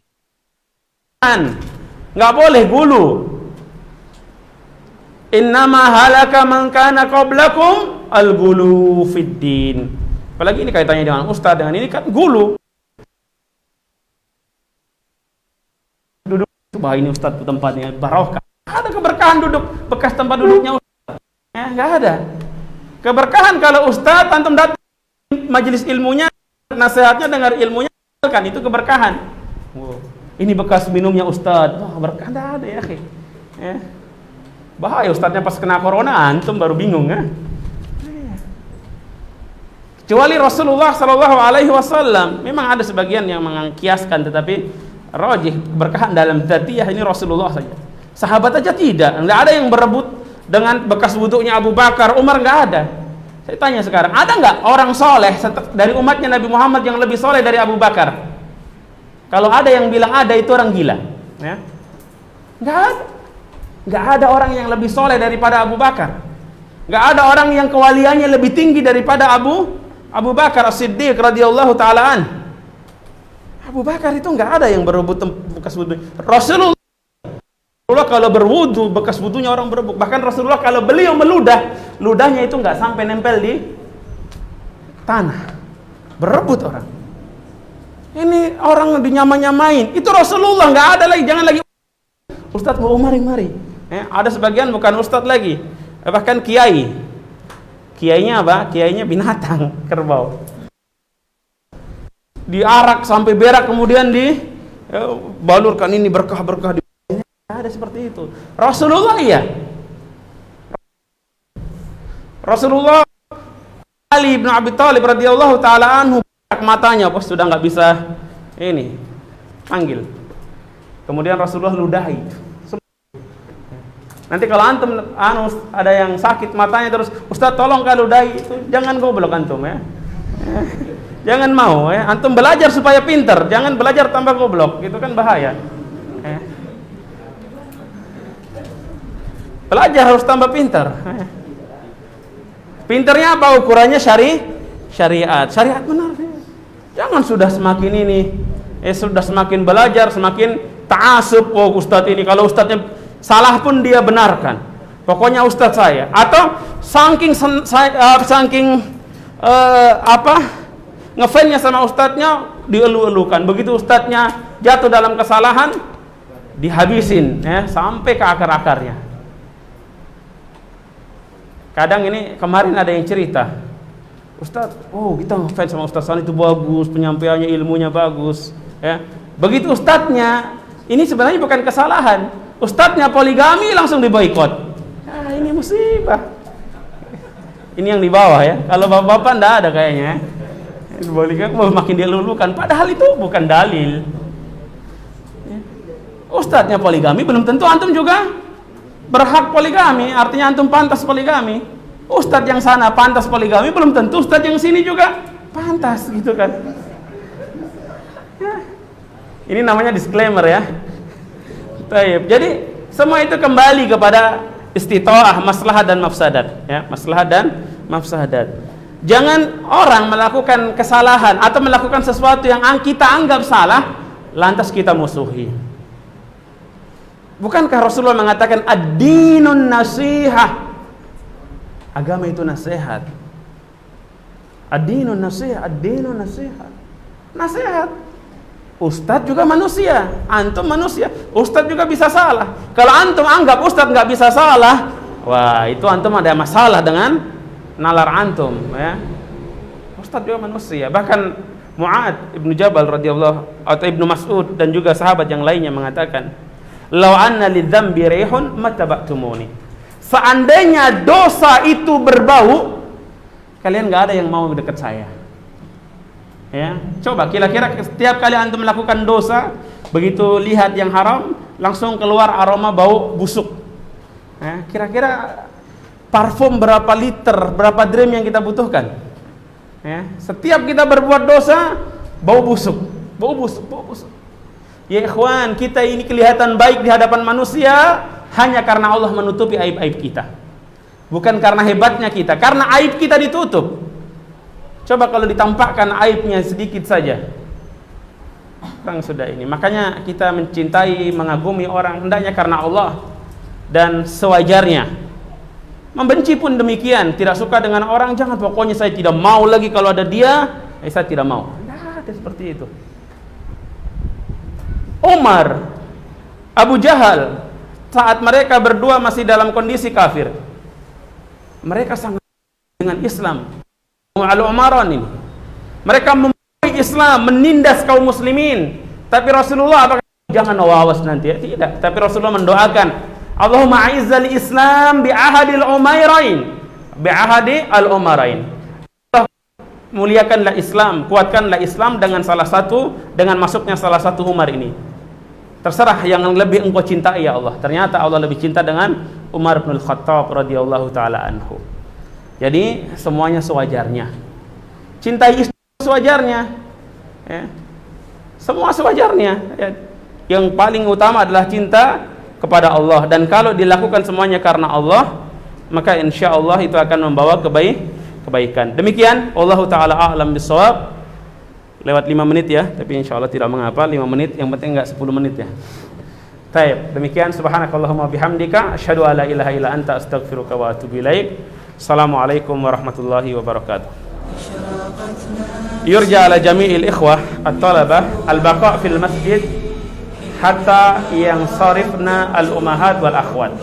Nggak boleh gulu. Innama halaka man kana qablakum al-gulu fid din. Apalagi ini kaitannya dengan ustaz, dengan ini kan gulu. Duduk, wah ini ustaz tempatnya barokah. Ada keberkahan duduk bekas tempat duduknya ustaz. Nggak ada. Keberkahan kalau ustaz antum datang majelis ilmunya, nasihatnya, dengar ilmunya, kan itu keberkahan. Wow. Ini bekas minumnya ustaz. Wah, berkah ada ya, akhi. Bahaya ustaznya pas kena corona, antum baru bingung ya. Kecuali Rasulullah sallallahu alaihi wasallam, memang ada sebagian yang mengkiaskan, tetapi rajih keberkahan dalam dzatiyah ini Rasulullah saja. Sahabat aja tidak, enggak ada yang berebut dengan bekas wuduknya Abu Bakar, Umar, enggak ada. Saya tanya sekarang, ada enggak orang soleh dari umatnya Nabi Muhammad yang lebih soleh dari Abu Bakar? Kalau ada yang bilang ada, itu orang gila, ya. Enggak ada. Enggak ada orang yang lebih soleh daripada Abu Bakar. Enggak ada orang yang kewaliannya lebih tinggi daripada Abu Bakar As-Siddiq radhiyallahu ta'ala an. Abu Bakar itu enggak ada yang berebut bekas wudu. Rasulullah kalau berwudu, bekas wudunya orang berebut. Bahkan Rasulullah kalau beliau meludah, ludahnya itu enggak sampai nempel di tanah. Berebut orang. Ini orang dinyama-nyamain. Itu Rasulullah, enggak ada lagi, jangan lagi Ustaz mau mari. Ada sebagian bukan ustaz lagi, bahkan kiai. Kiainya apa? Kiainya binatang, kerbau. Diarak sampai berak, kemudian balurkan ini berkah-berkah di. Ada seperti itu. Rasulullah iya. Rasulullah Ali bin Abi Thalib radhiyallahu taala anhu matanya pas sudah nggak bisa ini panggil. Kemudian Rasulullah ludahi. Nanti kalau antum ada yang sakit matanya terus, Ustaz tolong kalau ludahi, itu jangan goblok antum ya. Jangan mau ya. Antum belajar supaya pinter, jangan belajar tambah goblok. Itu kan bahaya. Belajar harus tambah pinter. Pinternya apa? Ukurannya syariat. Syariat benar. Jangan sudah semakin ini, sudah semakin belajar, semakin ta'asub. Oh ustaz ini, kalau ustaznya salah pun dia benarkan. Pokoknya ustaz saya. Atau saking ngefansnya sama ustaznya, dielu-elukan. Begitu ustaznya jatuh dalam kesalahan, dihabisin ya, sampai ke akar-akarnya. Kadang ini kemarin ada yang cerita, Ustaz, oh kita ngefans sama Ustaz San itu bagus, penyampaiannya, ilmunya bagus ya. Begitu ustaznya, ini sebenarnya bukan kesalahan, ustaznya poligami langsung diboikot. Ini musibah. Ini yang di bawah ya. Kalau bapak-bapak enggak ada kayaknya. Poligami makin dilulukan, padahal itu bukan dalil. Ustaznya poligami belum tentu antum juga berhak poligami, artinya antum pantas poligami. Ustadz yang sana pantas poligami, belum tentu ustadz yang sini juga pantas, gitu kan. Ya. Ini namanya disclaimer ya. Baik. Jadi semua itu kembali kepada istita'ah, maslahat dan mafsadat ya, maslahat dan mafsadat. Jangan orang melakukan kesalahan atau melakukan sesuatu yang kita anggap salah lantas kita musuhi. Bukankah Rasulullah mengatakan ad-dinun nasihah? Agama itu nasihat. Ad-dinun nasihah, ad-dinun nasihat. Nasihat. Ustadz juga manusia, antum manusia. Ustadz juga bisa salah. Kalau antum anggap ustadz nggak bisa salah, wah itu antum ada masalah dengan nalar antum ya. Ustadz juga manusia. Bahkan Mu'ad ibnu Jabal radhiyallahu atau Ibnu Mas'ud dan juga sahabat yang lainnya mengatakan, "Lau anna lidzambi rihun mattaba'tumuni." Seandainya dosa itu berbau, kalian nggak ada yang mau dekat saya. Ya, coba kira-kira setiap kali antum melakukan dosa, begitu lihat yang haram, langsung keluar aroma bau busuk. Ya, kira-kira parfum berapa liter, berapa dram yang kita butuhkan? Ya, setiap kita berbuat dosa, bau busuk, bau busuk, bau busuk. Ya ikhwan, kita ini kelihatan baik di hadapan manusia hanya karena Allah menutupi aib-aib kita. Bukan karena hebatnya kita, karena aib kita ditutup. Coba kalau ditampakkan aibnya sedikit saja. Orang sudah ini. Makanya kita mencintai, mengagumi orang hendaknya karena Allah dan sewajarnya. Membenci pun demikian, tidak suka dengan orang, jangan pokoknya saya tidak mau lagi kalau ada dia, saya tidak mau. Nah, ada seperti itu. Umar, Abu Jahal, saat mereka berdua masih dalam kondisi kafir, mereka sangat dengan Islam. Al-Umaran ini, mereka memulai Islam, menindas kaum muslimin. Tapi Rasulullah apakah jangan awas nanti ya? Tidak. Tapi Rasulullah mendoakan, Allahumma a'izzal Islam bi'ahadil umairain, bi'ahadi al-umarain. Allah muliakanlah Islam, kuatkanlah Islam dengan dengan masuknya salah satu Umar ini. Terserah yang lebih engkau cintai ya Allah. Ternyata Allah lebih cinta dengan Umar bin Khattab radhiyallahu taala anhu. Jadi semuanya sewajarnya. Cintai istri sewajarnya. Ya. Semua sewajarnya. Ya. Yang paling utama adalah cinta kepada Allah, dan kalau dilakukan semuanya karena Allah, maka insya Allah itu akan membawa kebaikan. Demikian, wallahu taala a'lam bissawab. Lewat 5 menit ya, tapi insya Allah tidak mengapa 5 menit, yang penting enggak 10 menit ya. Baik, demikian subhanakallahumma bihamdika asyhadu alla ilaha illa anta astaghfiruka wa atubu ilaik. Assalamualaikum warahmatullahi wabarakatuh. Yurja ala jami'il ikhwah at-talabah al-baqa' fil masjid hatta yansarifna al-ummahat wal akhwat.